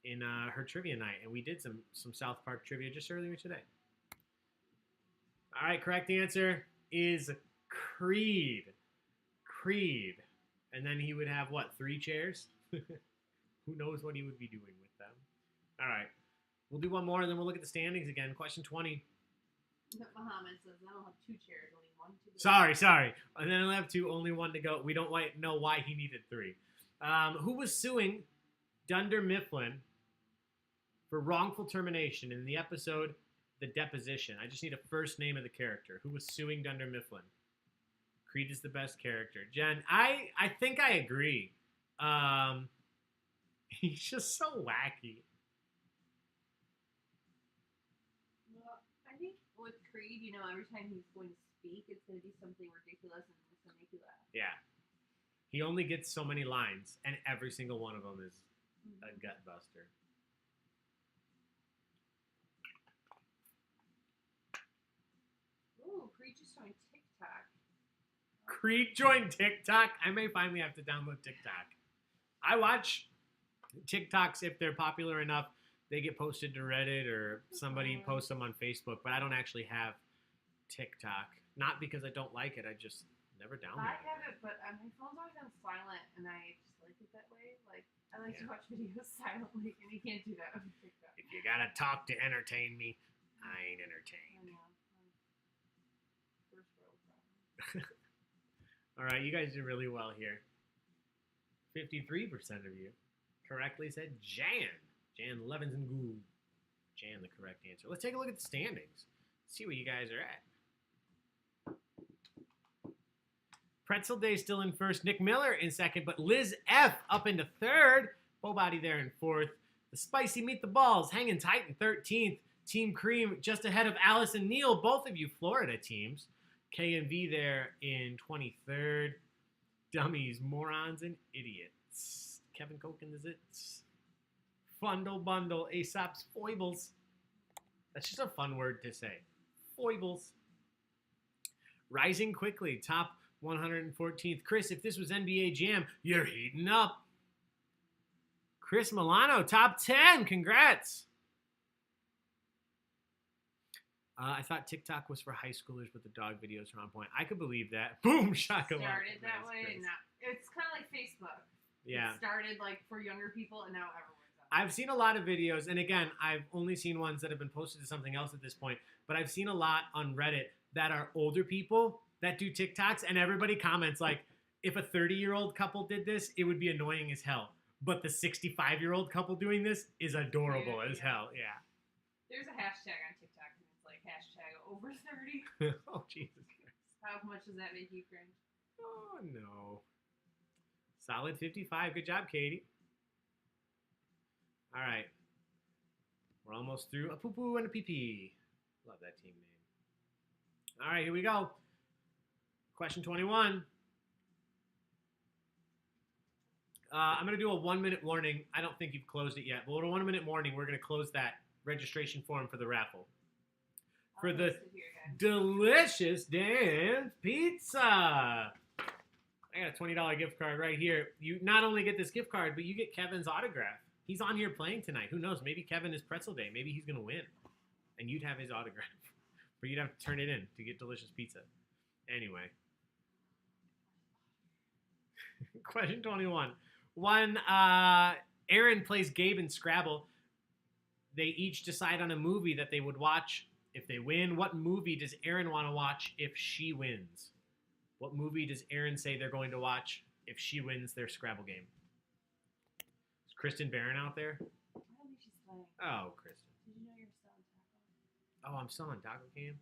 in her trivia night, and we did some South Park trivia just earlier today. All right, correct answer is Creed. Creed. And then he would have, what, 3 chairs? Who knows what he would be doing with them. All right. We'll do one more, and then we'll look at the standings again. Question 20. Muhammad says, I don't have 2 chairs, only 1 to go. Sorry. And then I'll have 2, only 1 to go. We don't know why he needed 3. Who was suing Dunder Mifflin for wrongful termination in the episode The Deposition? I just need a first name of the character. Who was suing Dunder Mifflin? Creed is the best character. Jen, I think I agree. He's just so wacky. Well, I think with Creed, every time he's going to speak, it's going to be something ridiculous and it's going to make you laugh. Yeah. He only gets so many lines, and every single one of them is a gut buster. Ooh, Creed just joined TikTok. Creed joined TikTok. I may finally have to download TikTok. I watch TikToks if they're popular enough. They get posted to Reddit or somebody posts them on Facebook, but I don't actually have TikTok. Not because I don't like it. I just never download I it. have it, but my phone's always on silent, and I just like it that way. Like, I like to watch videos silently, and you can't do that on TikTok. If you gotta talk to entertain me, I ain't entertained. I know. First world problem. All right, you guys did really well here. 53% of you correctly said Jan. Jan Levinson Gould. Jan, the correct answer. Let's take a look at the standings. See where you guys are at. Pretzel Day still in first. Nick Miller in second, but Liz F up into third. Bobody there in fourth. The Spicy Meet the Balls hanging tight in 13th. Team Cream just ahead of Alice and Neil, both of you Florida teams. K and V there in 23rd. Dummies, morons, and idiots. Kevin Koch and the Zits. Fundle Bundle, Aesop's Foibles. That's just a fun word to say. Foibles. Rising quickly, top 114th. Chris, if this was NBA Jam, you're heating up. Chris Milano, top 10. Congrats. I thought TikTok was for high schoolers, but the dog videos are on point. I could believe that. Boom, shaka. Started that way, and now it's kind of like Facebook. Yeah. It started like for younger people, and now everyone's on. I've seen a lot of videos, and again, I've only seen ones that have been posted to something else at this point, but I've seen a lot on Reddit that are older people that do TikToks, and everybody comments like, if a 30-year-old couple did this, it would be annoying as hell. But the 65-year-old couple doing this is adorable as hell. Yeah. There's a hashtag on TikTok, and it's like hashtag over 30. Oh, Jesus Christ. How much does that make you cringe? Oh, no. Solid 55. Good job, Katie. All right. We're almost through a poo-poo and a pee-pee. Love that team name. All right, here we go. Question 21. I'm going to do a 1-minute warning. I don't think you've closed it yet, but with a 1-minute warning, we're going to close that registration form for the raffle. For the delicious Dan's Pizza. I got a $20 gift card right here. You not only get this gift card, but you get Kevin's autograph. He's on here playing tonight. Who knows? Maybe Kevin is Pretzel Day. Maybe he's going to win. And you'd have his autograph. But you'd have to turn it in to get delicious pizza. Anyway. Question 21. When Aaron plays Gabe in Scrabble, they each decide on a movie that they would watch if they win. What movie does Aaron want to watch if she wins? What movie does Aaron say they're going to watch if she wins their Scrabble game? Is Kristen Barron out there? I don't think she's playing. Oh, Kristen. Did you know you're still on Taco? Oh, I'm still on Taco Cam?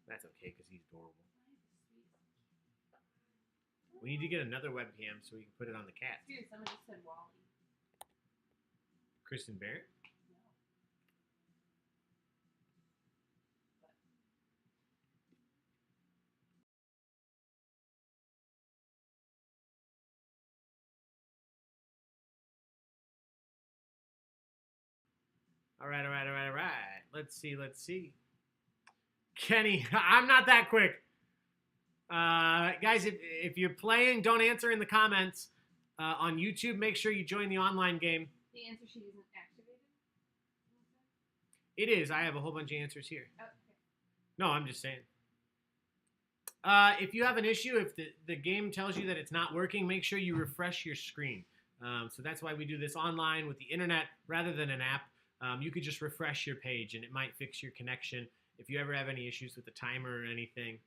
That's okay, because he's adorable. We need to get another webcam so we can put it on the cat. Dude, someone just said Wally. Kristen Barrett? All right. Let's see. Kenny, I'm not that quick. Guys, if you're playing, don't answer in the comments. On YouTube, make sure you join the online game. The answer sheet isn't activated? It is. I have a whole bunch of answers here. Oh, okay. No, I'm just saying. If you have an issue, if the game tells you that it's not working, make sure you refresh your screen. So that's why we do this online with the internet rather than an app. You could just refresh your page and it might fix your connection. If you ever have any issues with the timer or anything,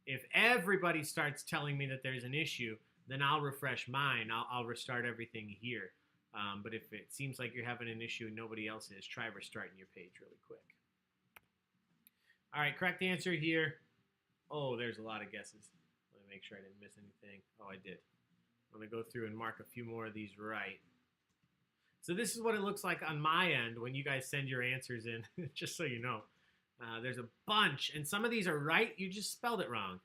if everybody starts telling me that there's an issue, then I'll refresh mine. I'll restart everything here. But if it seems like you're having an issue and nobody else is, try restarting your page really quick. All right, correct answer here. Oh, there's a lot of guesses. Let me make sure I didn't miss anything. Oh, I did. I'm going to go through and mark a few more of these right. So this is what it looks like on my end when you guys send your answers in, just so you know. There's a bunch, and some of these are right. You just spelled it wrong.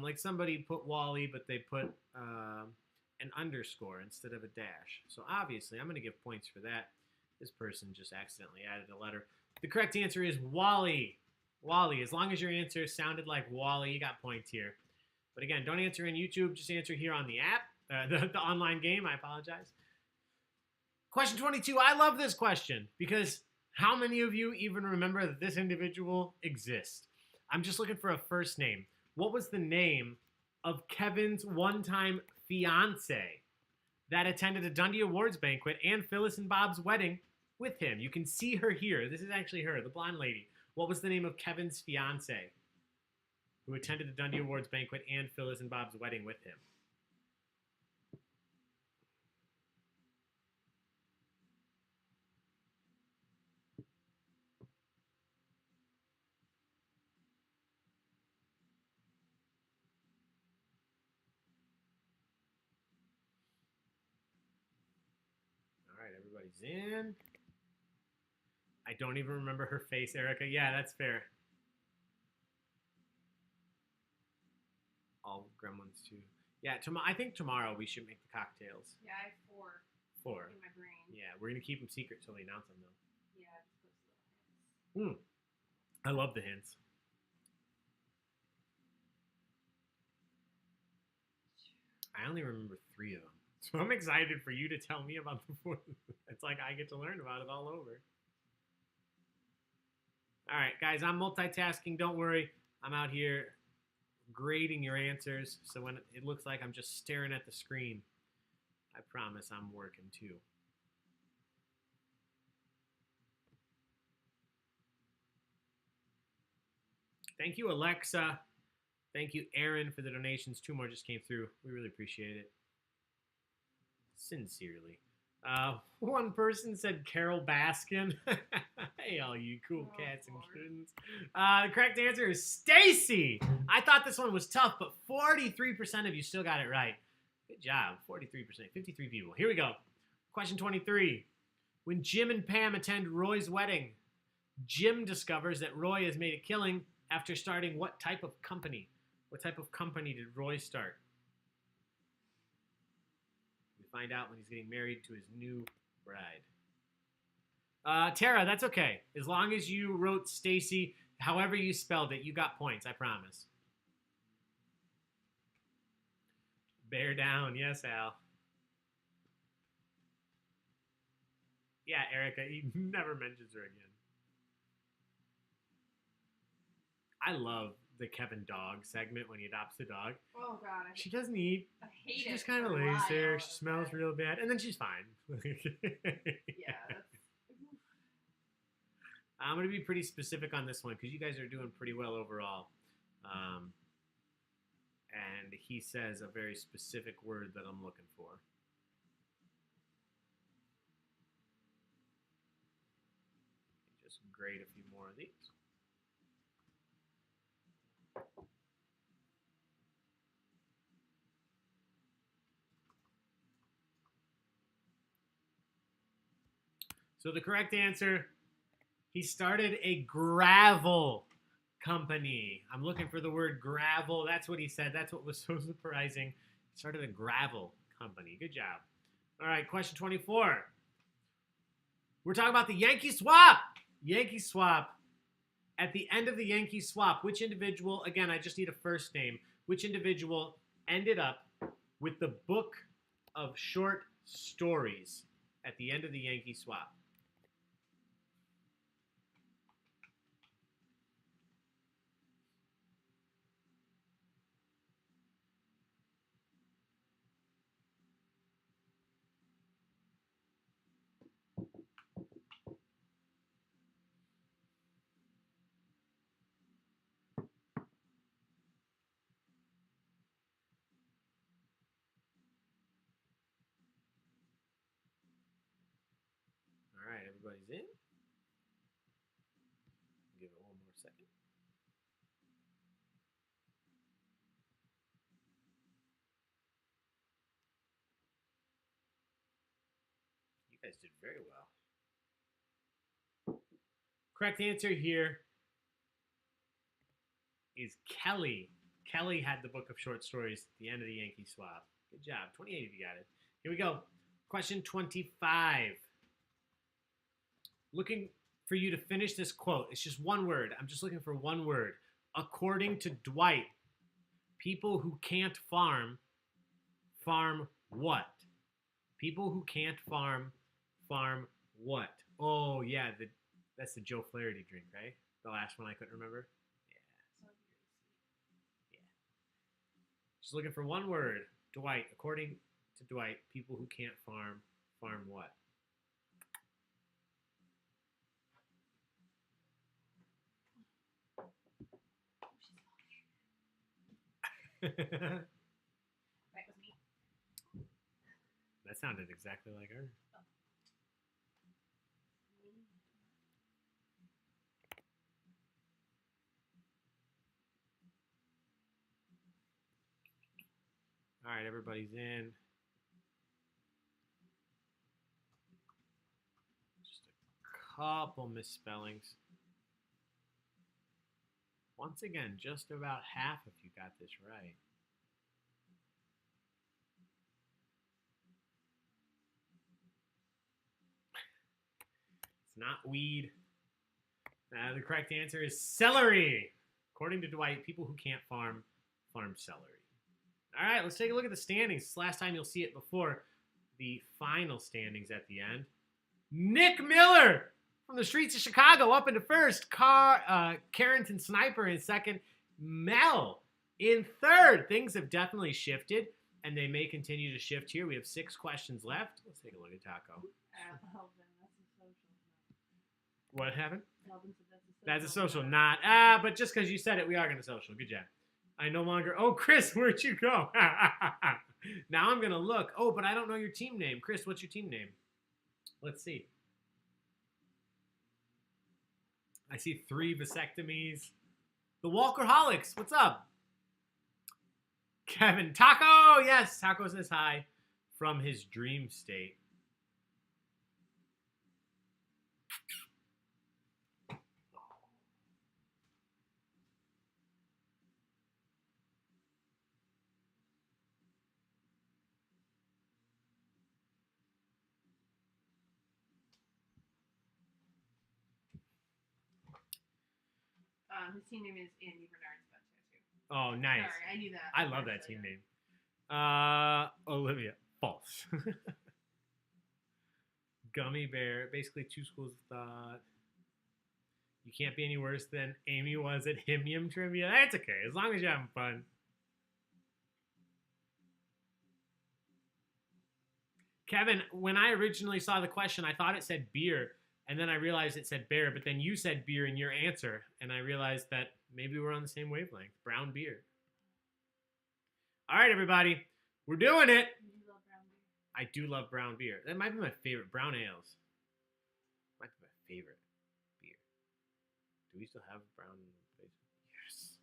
Like somebody put Wally, but they put an underscore instead of a dash. So obviously, I'm going to give points for that. This person just accidentally added a letter. The correct answer is Wally. Wally. As long as your answer sounded like Wally, you got points here. But again, don't answer in YouTube. Just answer here on the app, the online game. I apologize. Question 22. I love this question because how many of you even remember that this individual exists? I'm just looking for a first name. What was the name of Kevin's one-time fiance that attended a Dundee Awards banquet and Phyllis and Bob's wedding with him? You can see her here. This is actually her, the blonde lady. What was the name of Kevin's fiance who attended the Dundee Awards banquet and Phyllis and Bob's wedding with him? Everybody's in. I don't even remember her face, Erica. Yeah, that's fair. All gremlins too. Yeah, I think tomorrow we should make the cocktails. Yeah, I have 4 4. in my brain. Yeah, we're gonna keep them secret till we announce them though. Yeah, just those little hints. I love the hints. I only remember 3 of them. So I'm excited for you to tell me about the 4th. It's like I get to learn about it all over. All right, guys, I'm multitasking. Don't worry. I'm out here grading your answers. So when it looks like I'm just staring at the screen, I promise I'm working too. Thank you, Alexa. Thank you, Aaron, for the donations. 2 more just came through. We really appreciate it. Sincerely. One person said Carol Baskin. Hey, all you cool cats and kittens. The correct answer is Stacy. I thought this one was tough, but 43% of you still got it right. Good job. 43%. 53 people. Here we go. Question 23. When Jim and Pam attend Roy's wedding, Jim discovers that Roy has made a killing after starting what type of company? What type of company did Roy start? We find out when he's getting married to his new bride. Tara, that's okay. As long as you wrote Stacy, however you spelled it, you got points, I promise. Bear down. Yes, Al. Yeah, Erica, he never mentions her again. I love the Kevin dog segment when he adopts the dog. Oh, God. She doesn't eat. I hate it. She just kind of for a lays while. there. She smells Okay. real bad. And then she's fine. Yeah, that's... I'm going to be pretty specific on this one because you guys are doing pretty well overall. And he says a very specific word that I'm looking for. Just grade a few more of these. So the correct answer, he started a gravel company. I'm looking for the word gravel. That's what he said. That's what was so surprising. He started a gravel company. Good job. All right, question 24. We're talking about the Yankee swap. Yankee swap. At the end of the Yankee swap, which individual, again, I just need a first name, which individual ended up with the book of short stories at the end of the Yankee swap? All right, everybody's in. Give it one more second. You guys did very well. Correct answer here is Kelly. Kelly had the book of short stories at the end of the Yankee swap. Good job. 28 of you got it. Here we go. Question 25. Looking for you to finish this quote. It's just one word. I'm just looking for one word. According to Dwight, people who can't farm, farm what? People who can't farm, farm what? Oh, yeah, that's the Joe Flaherty drink, right? The last one I couldn't remember. Yeah. Just looking for one word. Dwight, according to Dwight, people who can't farm, farm what? That was me. That sounded exactly like her. All right, everybody's in. couple misspellings. Once again, just about half of you got this right. It's not weed. The correct answer is celery. According to Dwight, people who can't farm celery. All right, let's take a look at the standings. It's the last time you'll see it before the final standings at the end. Nick Miller from the streets of Chicago up into first. Carrington Sniper in second. Mel in third. Things have definitely shifted, and they may continue to shift here. We have 6 questions left. Let's take a look at Taco. What happened? That's a social. Not. But just because you said it, we are going to social. Good job. I no longer. Oh, Chris, where'd you go? Now I'm going to look. Oh, but I don't know your team name. Chris, what's your team name? Let's see. I see 3 vasectomies. The Walkerholics. What's up? Kevin. Taco. Yes, Taco says hi from his dream state. His team name is Andy Bernard's butt tattoo. Oh, nice. Sorry, I knew that. I love that team name. Olivia. False. Gummy Bear. Basically 2 schools of thought. You can't be any worse than Amy was at Himium Trivia. That's okay, as long as you're having fun. Kevin, when I originally saw the question, I thought it said beer. And then I realized it said bear, but then you said beer in your answer, and I realized that maybe we're on the same wavelength. Brown beer. All right, everybody. We're doing it. You love brown beer. I do love brown beer. That might be my favorite. Brown ales. Might be my favorite beer. Do we still have brown in the place? Yes.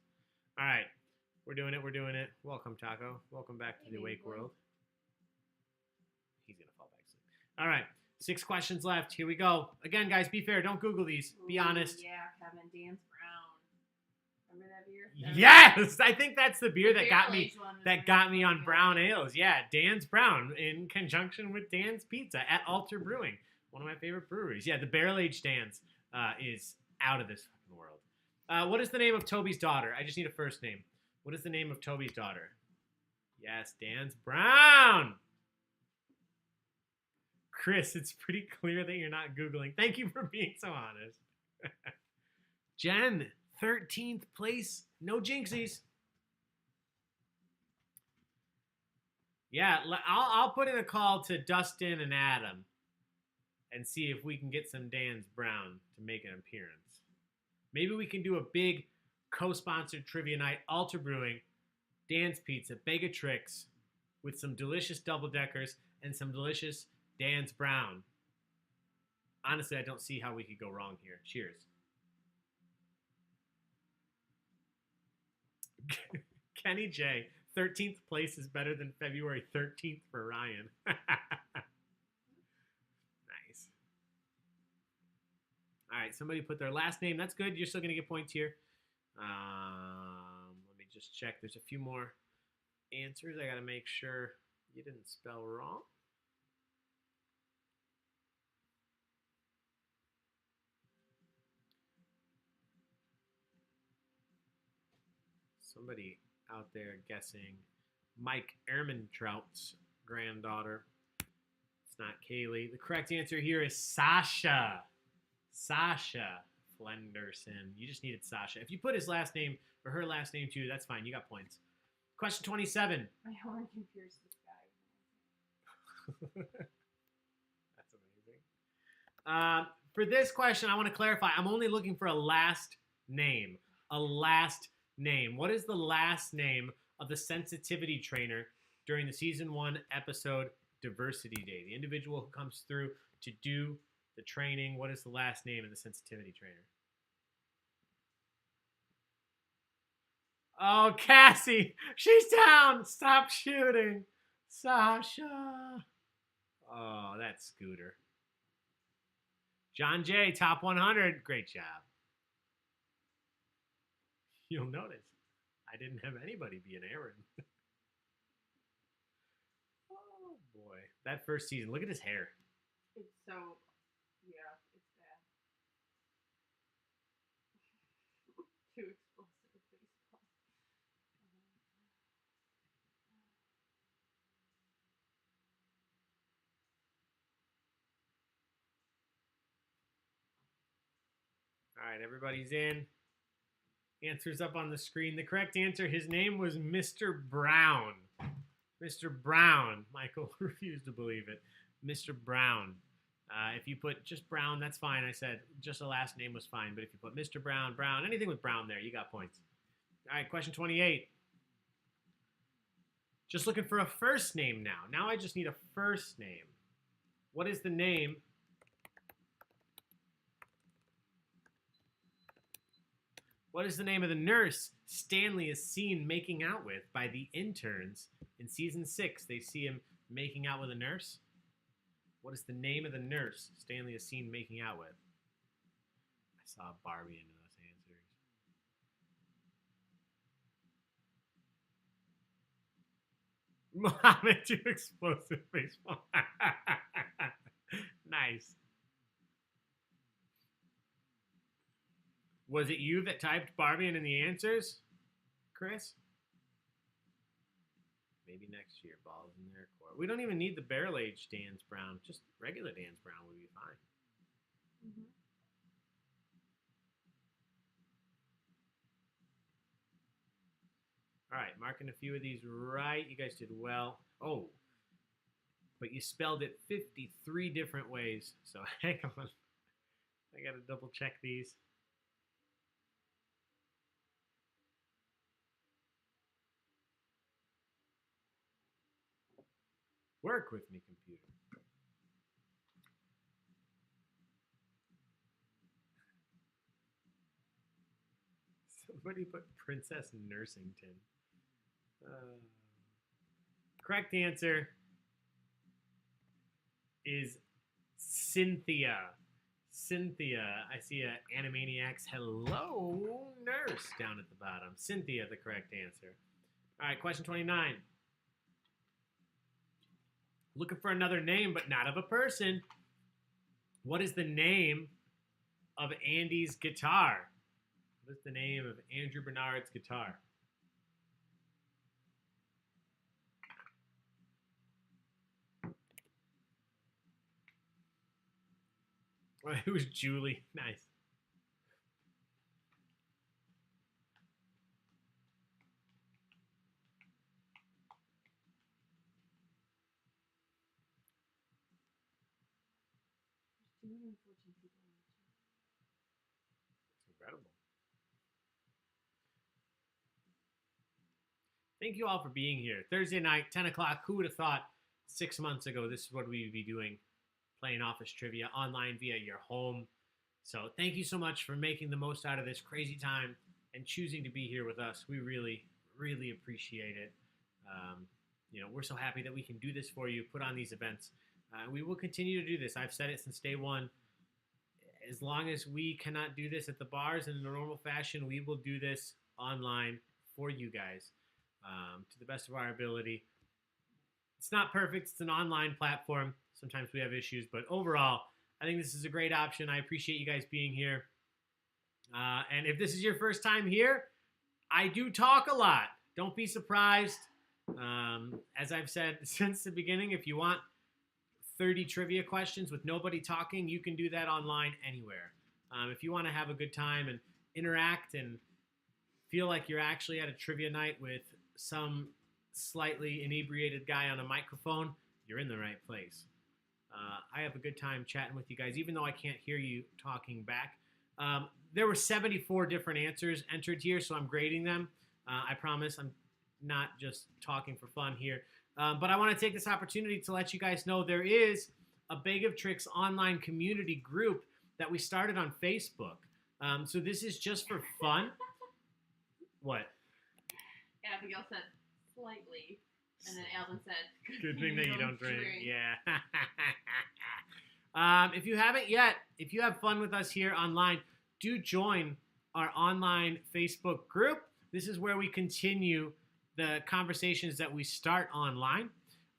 All right. We're doing it. We're doing it. Welcome, Taco. Welcome back to the Wake world. He's going to fall back asleep. All right. 6 questions left. Here we go. Again, guys, be fair. Don't Google these. Be honest. Yeah, Kevin. Dan's Brown. Remember that beer? Yes, I think that's the beer that got me on good. brown ales. Yeah, Dan's Brown in conjunction with Dan's Pizza at Alter Brewing, one of my favorite breweries. Yeah, the barrel aged Dan's is out of this fucking world. What is the name of Toby's daughter? I just need a first name. What is the name of Toby's daughter? Yes, Dan's Brown. Chris, it's pretty clear that you're not Googling. Thank you for being so honest. Jen, 13th place. No jinxies. Yeah, I'll put in a call to Dustin and Adam and see if we can get some Dan's Brown to make an appearance. Maybe we can do a big co-sponsored trivia night, Alter Brewing, Dan's Pizza, Baig-O-Tricks, with some delicious double-deckers and some delicious Dan's Brown. Honestly, I don't see how we could go wrong here. Cheers. Kenny J, 13th place is better than February 13th for Ryan. Nice. All right, somebody put their last name. That's good. You're still going to get points here. Let me just check. There's a few more answers. I got to make sure you didn't spell wrong. Somebody out there guessing Mike Ehrmantraut's granddaughter. It's not Kaylee. The correct answer here is Sasha. Sasha Flenderson. You just needed Sasha. If you put his last name or her last name too, that's fine. You got points. Question 27. My horn can pierce the sky. That's amazing. For this question, I want to clarify. I'm only looking for a last name. A last name. What is the last name of the sensitivity trainer during the season 1 episode Diversity Day? The individual who comes through to do the training. What is the last name of the sensitivity trainer? Oh, Cassie. She's down. Stop shooting. Sasha. Oh, that's Scooter. John J, top 100. Great job. You'll notice I didn't have anybody be an Aaron. Oh, boy. That first season, look at his hair. It's so, yeah, it's bad. Too explosive baseball. All right, everybody's in. Answers up on the screen. The correct answer, his name was Mr. Brown. Mr. Brown. Michael refused to believe it. Mr. Brown. If you put just Brown, that's fine. I said just the last name was fine. But if you put Mr. Brown, Brown, anything with Brown there, you got points. All right, question 28. Just looking for a first name now. Now I just need a first name. What is the name? What is the name of the nurse Stanley is seen making out with by the interns in season 6? They see him making out with a nurse. What is the name of the nurse Stanley is seen making out with? I saw Barbie into those answers. Mohammed, too explosive baseball. Nice. Was it you that typed Barbie in the answers, Chris? Maybe next year, balls in their court. We don't even need the barrel aged Dan's Brown. Just regular Dan's Brown would be fine. Mm-hmm. All right, marking a few of these right. You guys did well. Oh, but you spelled it 53 different ways. So hang on. I got to double check these. Work with me, computer. Somebody put Princess Nursington. Correct answer is Cynthia. Cynthia. I see a Animaniacs Hello Nurse down at the bottom. Cynthia, the correct answer. All right, question 29. Looking for another name, but not of a person. What is the name of Andy's guitar? What is the name of Andrew Bernard's guitar? It was Julie. Nice. There's 214 people in the chat. It's incredible. Thank you all for being here. Thursday night, 10 o'clock. Who would have thought 6 months ago this is what we would be doing? Playing office trivia online via your home. So thank you so much for making the most out of this crazy time and choosing to be here with us. We really, really appreciate it. We're so happy that we can do this for you, put on these events. We will continue to do this. I've said it since day one. As long as we cannot do this at the bars in a normal fashion, we will do this online for you guys to the best of our ability. It's not perfect. It's an online platform. Sometimes we have issues, but overall, I think this is a great option. I appreciate you guys being here. And if this is your first time here, I do talk a lot. Don't be surprised. As I've said since the beginning, if you want 30 trivia questions with nobody talking, you can do that online anywhere. If you want to have a good time and interact and feel like you're actually at a trivia night with some slightly inebriated guy on a microphone, you're in the right place. I have a good time chatting with you guys, even though I can't hear you talking back. There were 74 different answers entered here, so I'm grading them. I promise I'm not just talking for fun here. But I want to take this opportunity to let you guys know there is a Baig of Tricks online community group that we started on Facebook. So this is just for fun. What? Abigail said slightly, and then Alvin said, Good thing that you don't drink. Yeah. If you haven't yet, if you have fun with us here online, do join our online Facebook group. This is where we continue the conversations that we start online.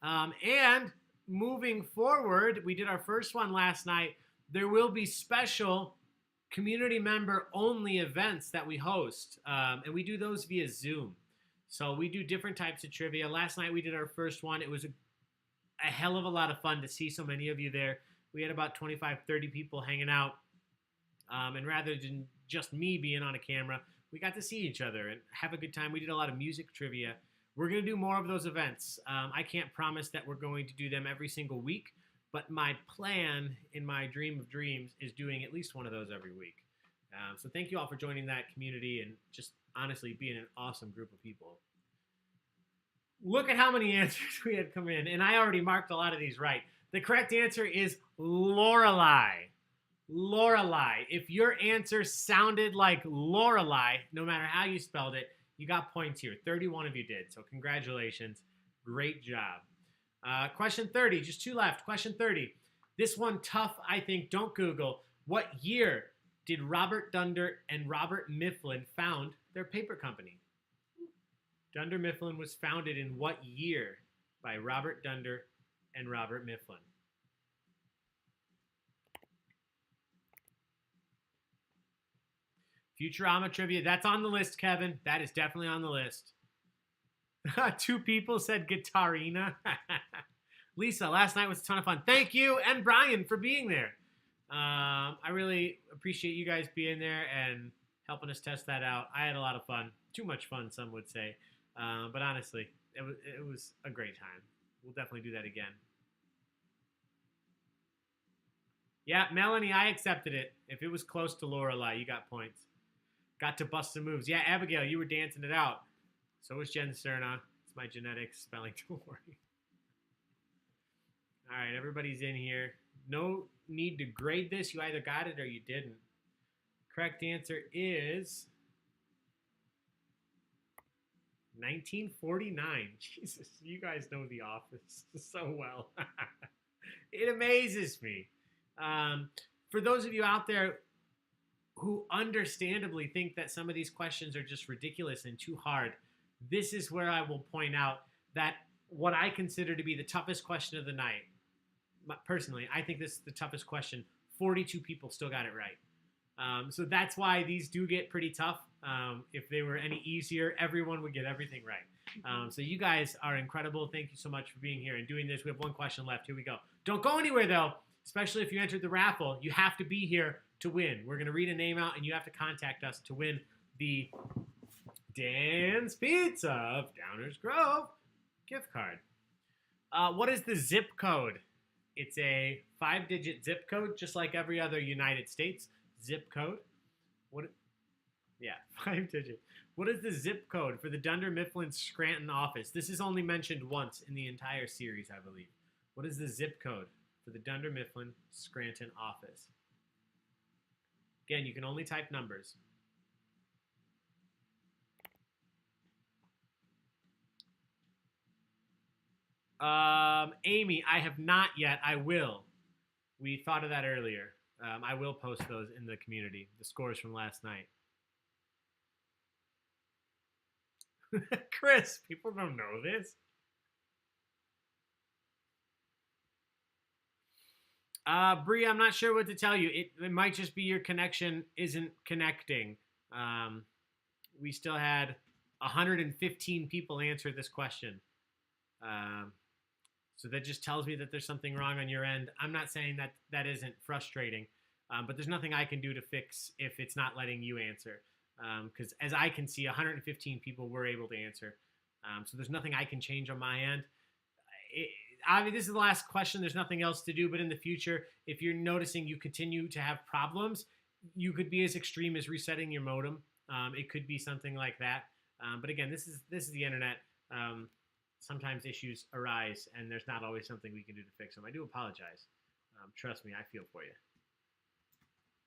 And moving forward, we did our first one last night. There will be special community member only events that we host, and we do those via Zoom. So we do different types of trivia. Last night we did our first one. It was a hell of a lot of fun to see so many of you there. We had about 25, 30 people hanging out. And rather than just me being on a camera, we got to see each other and have a good time. We did a lot of music trivia. We're going to do more of those events. I can't promise that we're going to do them every single week, but my plan in my dream of dreams is doing at least one of those every week. So thank you all for joining that community and just honestly being an awesome group of people. Look at how many answers we had come in, and I already marked a lot of these right. The correct answer is Lorelei. Lorelei. If your answer sounded like Lorelei, no matter how you spelled it, you got points here. 31 of you did, so congratulations. Great job. Question 30, just 2 left. Question 30. This one tough, I think. Don't Google. What year did Robert Dunder and Robert Mifflin found their paper company? Dunder Mifflin was founded in what year by Robert Dunder and Robert Mifflin? Futurama trivia, that's on the list, Kevin. That is definitely on the list. 2 people said Guitarina. Lisa, last night was a ton of fun. Thank you, and Brian, for being there. I really appreciate you guys being there and helping us test that out. I had a lot of fun. Too much fun, some would say. But honestly, it was a great time. We'll definitely do that again. Yeah, Melanie, I accepted it. If it was close to Lorelei, you got points. Got to bust some moves. Yeah, Abigail, you were dancing it out. So was Jen Cerna. It's my genetics spelling, don't worry. All right, everybody's in here. No need to grade this. You either got it or you didn't. Correct answer is 1949. Jesus, you guys know The Office so well. It amazes me. For those of you out there who understandably think that some of these questions are just ridiculous and too hard, this is where I will point out that what I consider to be the toughest question of the night, personally, I think this is the toughest question. 42 people still got it right. So that's why these do get pretty tough. If they were any easier, everyone would get everything right. So you guys are incredible. Thank you so much for being here and doing this. We have one question left. Here we go. Don't go anywhere, though, especially if you entered the raffle. You have to be here to win. We're going to read a name out, and you have to contact us to win the Dan's Pizza of Downers Grove gift card. What is the zip code? It's a 5-digit zip code, just like every other United States zip code. Yeah, 5-digit. What is the zip code for the Dunder Mifflin Scranton office? This is only mentioned once in the entire series, I believe. What is the zip code for the Dunder Mifflin Scranton office? Again, you can only type numbers. Amy, I have not yet. I will. We thought of that earlier. I will post those in the community, the scores from last night. Chris, people don't know this. Bree, I'm not sure what to tell you. It might just be your connection isn't connecting. We still had 115 people answer this question. So that just tells me that there's something wrong on your end. I'm not saying that that isn't frustrating, but there's nothing I can do to fix if it's not letting you answer. Because as I can see, 115 people were able to answer. So there's nothing I can change on my end. I mean, this is the last question. There's nothing else to do. But in the future, if you're noticing you continue to have problems, you could be as extreme as resetting your modem. It could be something like that. But again, this is the internet. Sometimes issues arise, and there's not always something we can do to fix them. I do apologize. Trust me, I feel for you.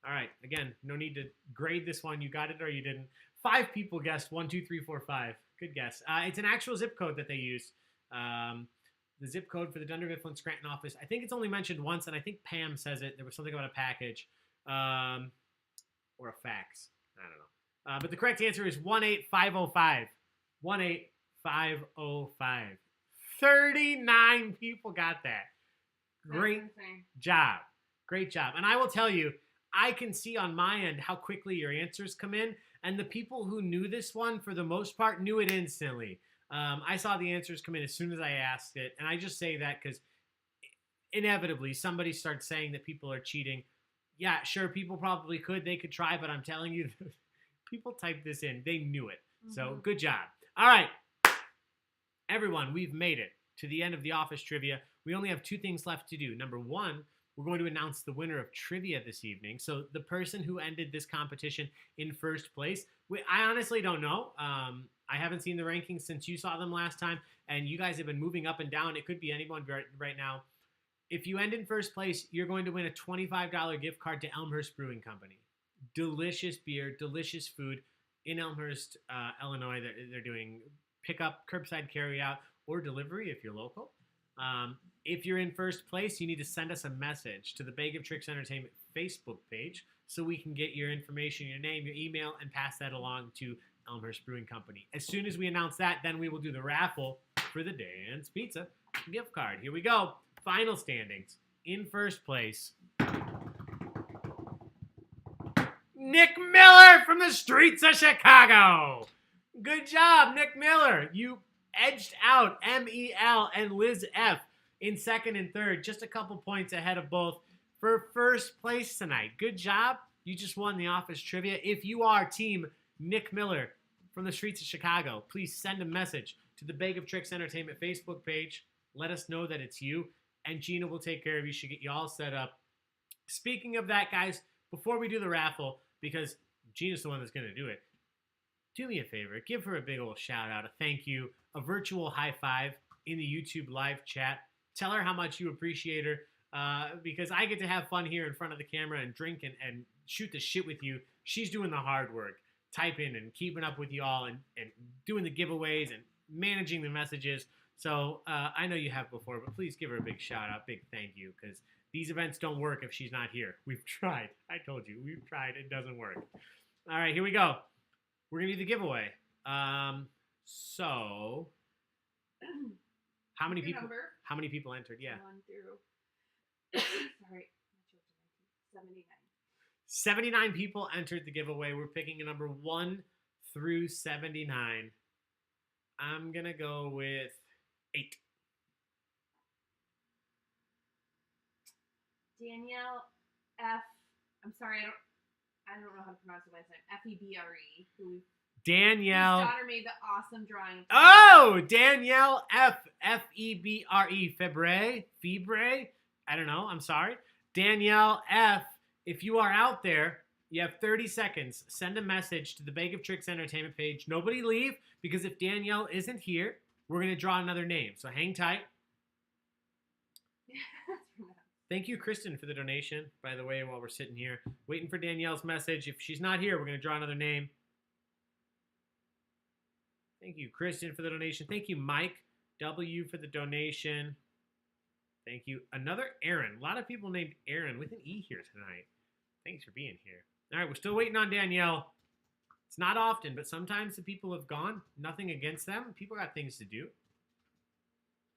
All right. Again, no need to grade this one. You got it or you didn't. 5 people guessed 1, 2, 3, 4, 5. Good guess. It's an actual zip code that they use. the zip code for the Dunder Mifflin Scranton office. I think it's only mentioned once, and I think Pam says it. There was something about a package or a fax. I don't know. But the correct answer is 18505. 18505. 39 people got that. Great job. Great job. And I will tell you, I can see on my end how quickly your answers come in. And the people who knew this one, for the most part, knew it instantly. I saw the answers come in as soon as I asked it. And I just say that because inevitably somebody starts saying that people are cheating. Yeah, sure, people probably could. They could try, but I'm telling you, people typed this in. They knew it. So good job. All right. Everyone, we've made it to the end of the office trivia. We only have two things left to do. Number one, we're going to announce the winner of trivia this evening. So the person who ended this competition in first place, I honestly don't know. I haven't seen the rankings since you saw them last time, and you guys have been moving up and down. It could be anyone right now. If you end in first place, you're going to win a $25 gift card to Elmhurst Brewing Company. Delicious beer, delicious food in Elmhurst, Illinois. They're doing pickup, curbside carryout, or delivery if you're local. If you're in first place, you need to send us a message to the Baig of Tricks Entertainment Facebook page so we can get your information, your name, your email, and pass that along to Elmhurst Brewing Company. As soon as we announce that, then we will do the raffle for the Dan's Pizza gift card. Here we go. Final standings. In first place, Nick Miller from the streets of Chicago. Good job, Nick Miller. You edged out MEL and Liz F in second and third, just a couple points ahead of both for first place tonight. Good job. You just won the office trivia. If you are team Nick Miller from the streets of Chicago, please send a message to the Baig of Tricks Entertainment Facebook page. Let us know that it's you, and Gina will take care of you. She'll get you all set up. Speaking of that, guys, before we do the raffle, because Gina's the one that's going to do it, do me a favor. Give her a big old shout out, a thank you, a virtual high five in the YouTube live chat. Tell her how much you appreciate her, because I get to have fun here in front of the camera and drink and shoot the shit with you. She's doing the hard work, typing and keeping up with you all and doing the giveaways and managing the messages. So I know you have before, but please give her a big shout out, big thank you, because these events don't work if she's not here. We've tried. I told you, we've tried. It doesn't work. All right, here we go. We're going to do the giveaway. So, how many people? How many people entered? Yeah. 1 through. Sorry, 79. 79 people entered the giveaway. We're picking a number 1 through 79. I'm gonna go with 8. Danielle F. I'm sorry, I don't know how to pronounce the last name. Febre, whose Danielle. daughter made the awesome drawing. Oh, Danielle Febre. Febre. I don't know. I'm sorry. Danielle F. If you are out there, you have 30 seconds. Send a message to the Baig of Tricks Entertainment page. Nobody leave, because if Danielle isn't here, we're going to draw another name. So hang tight. Thank you, Kristen, for the donation, by the way, while we're sitting here. Waiting for Danielle's message. If she's not here, we're going to draw another name. Thank you, Kristen, for the donation. Thank you, Mike W., for the donation. Thank you. Another Aaron. A lot of people named Aaron with an E here tonight. Thanks for being here. All right, we're still waiting on Danielle. It's not often, but sometimes the people have gone. Nothing against them. People got things to do.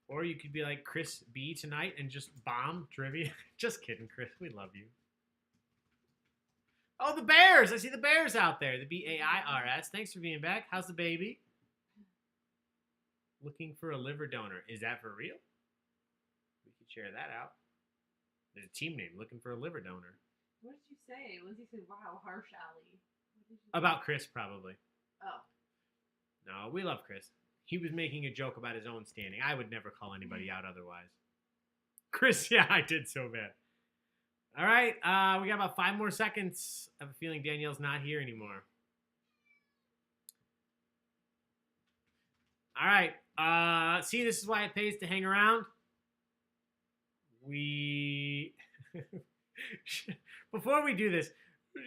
Or you could be like Chris B tonight and just bomb trivia. Just kidding, Chris. We love you. Oh, the Bears. I see the Bears out there. The BAIRS. Thanks for being back. How's the baby? Looking for a liver donor. Is that for real? We could share that out. There's a team name, looking for a liver donor. What did you say? Lindsay said, wow, harsh alley. About Chris, probably. Oh. No, we love Chris. He was making a joke about his own standing. I would never call anybody out otherwise. Chris, yeah, I did so bad. All right, we got about 5 more seconds. I have a feeling Danielle's not here anymore. All right, see, this is why it pays to hang around. Before we do this,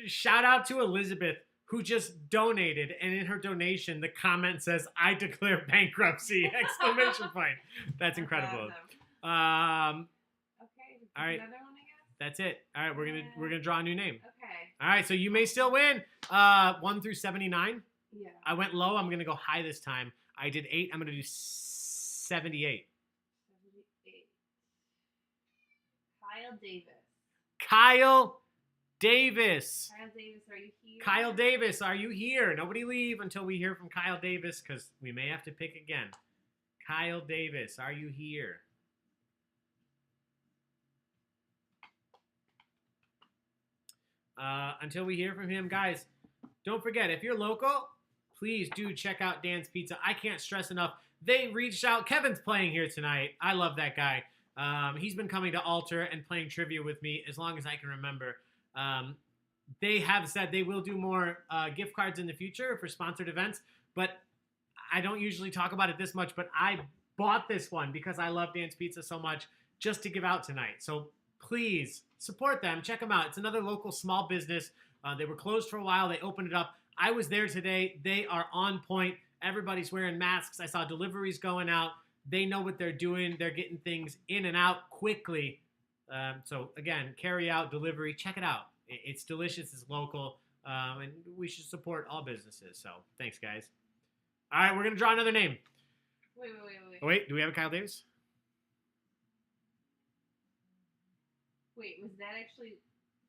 shout out to Elizabeth who just donated, and in her donation, the comment says, "I declare bankruptcy!" Exclamation point. That's incredible. Awesome. Okay. All right. Another one, I guess. That's it. All right, we're gonna draw a new name. Okay. All right, so you may still win. 1 through 79. Yeah. I went low. I'm gonna go high this time. I did 8. I'm gonna do 78. 78. Kyle Davis. Kyle Davis. Kyle Davis, are you here? Kyle Davis, are you here? Nobody leave until we hear from Kyle Davis, because we may have to pick again. Kyle Davis, are you here? Until we hear from him, guys, don't forget, if you're local, please do check out Dan's Pizza. I can't stress enough. They reached out. Kevin's playing here tonight. I love that guy. He's been coming to Alter and playing trivia with me as long as I can remember. They have said they will do more gift cards in the future for sponsored events, but I don't usually talk about it this much, but I bought this one because I love Dan's Pizza so much just to give out tonight. So please support them. Check them out. It's another local small business. They were closed for a while. They opened it up. I was there today. They are on point. Everybody's wearing masks. I saw deliveries going out. They know what they're doing. They're getting things in and out quickly. So again, carry out, delivery, check it out. It's delicious. It's local. And we should support all businesses. So thanks, guys. All right, we're going to draw another name. Wait. Oh, wait, do we have a Kyle Davis? Wait, was that actually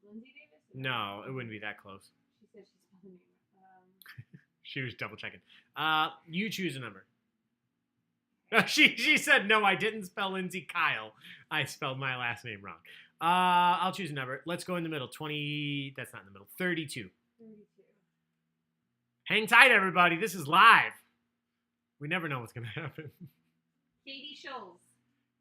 Lindsay Davis? No, it wouldn't be that close. She said she spelled the name. She was double checking. You choose a number. She said, no, I didn't spell Lindsay Kyle. I spelled my last name wrong. I'll choose a number. Let's go in the middle. 20, that's not in the middle. 32. 32. Hang tight, everybody. This is live. We never know what's going to happen. Katie Scholes.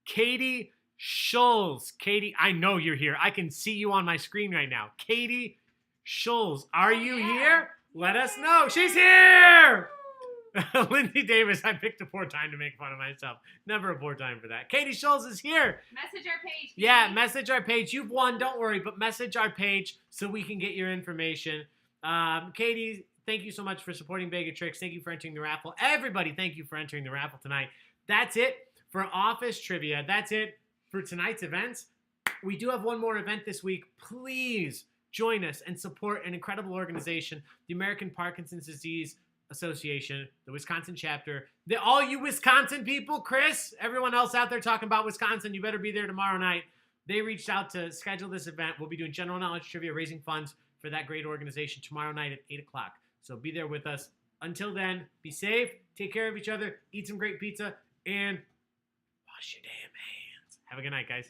Katie Scholes. Katie, I know you're here. I can see you on my screen right now. Katie Scholes, are you here? Let us know. She's here! Lindsay Davis, I picked a poor time to make fun of myself. Never a poor time for that. Katie Scholes is here. Message our page. Katie. Yeah, message our page. You've won, don't worry, but message our page so we can get your information. Katie, thank you so much for supporting Baig-O-Tricks. Thank you for entering the raffle. Everybody, thank you for entering the raffle tonight. That's it for office trivia. That's it for tonight's events. We do have one more event this week. Please join us and support an incredible organization, the American Parkinson's Disease Association, the Wisconsin chapter. All you Wisconsin people, Chris, everyone else out there talking about Wisconsin, you better be there tomorrow night. They reached out to schedule this event. We'll be doing general knowledge trivia, raising funds for that great organization tomorrow night at 8 o'clock. So be there with us. Until then, be safe, take care of each other, eat some great pizza, and wash your damn hands. Have a good night, guys.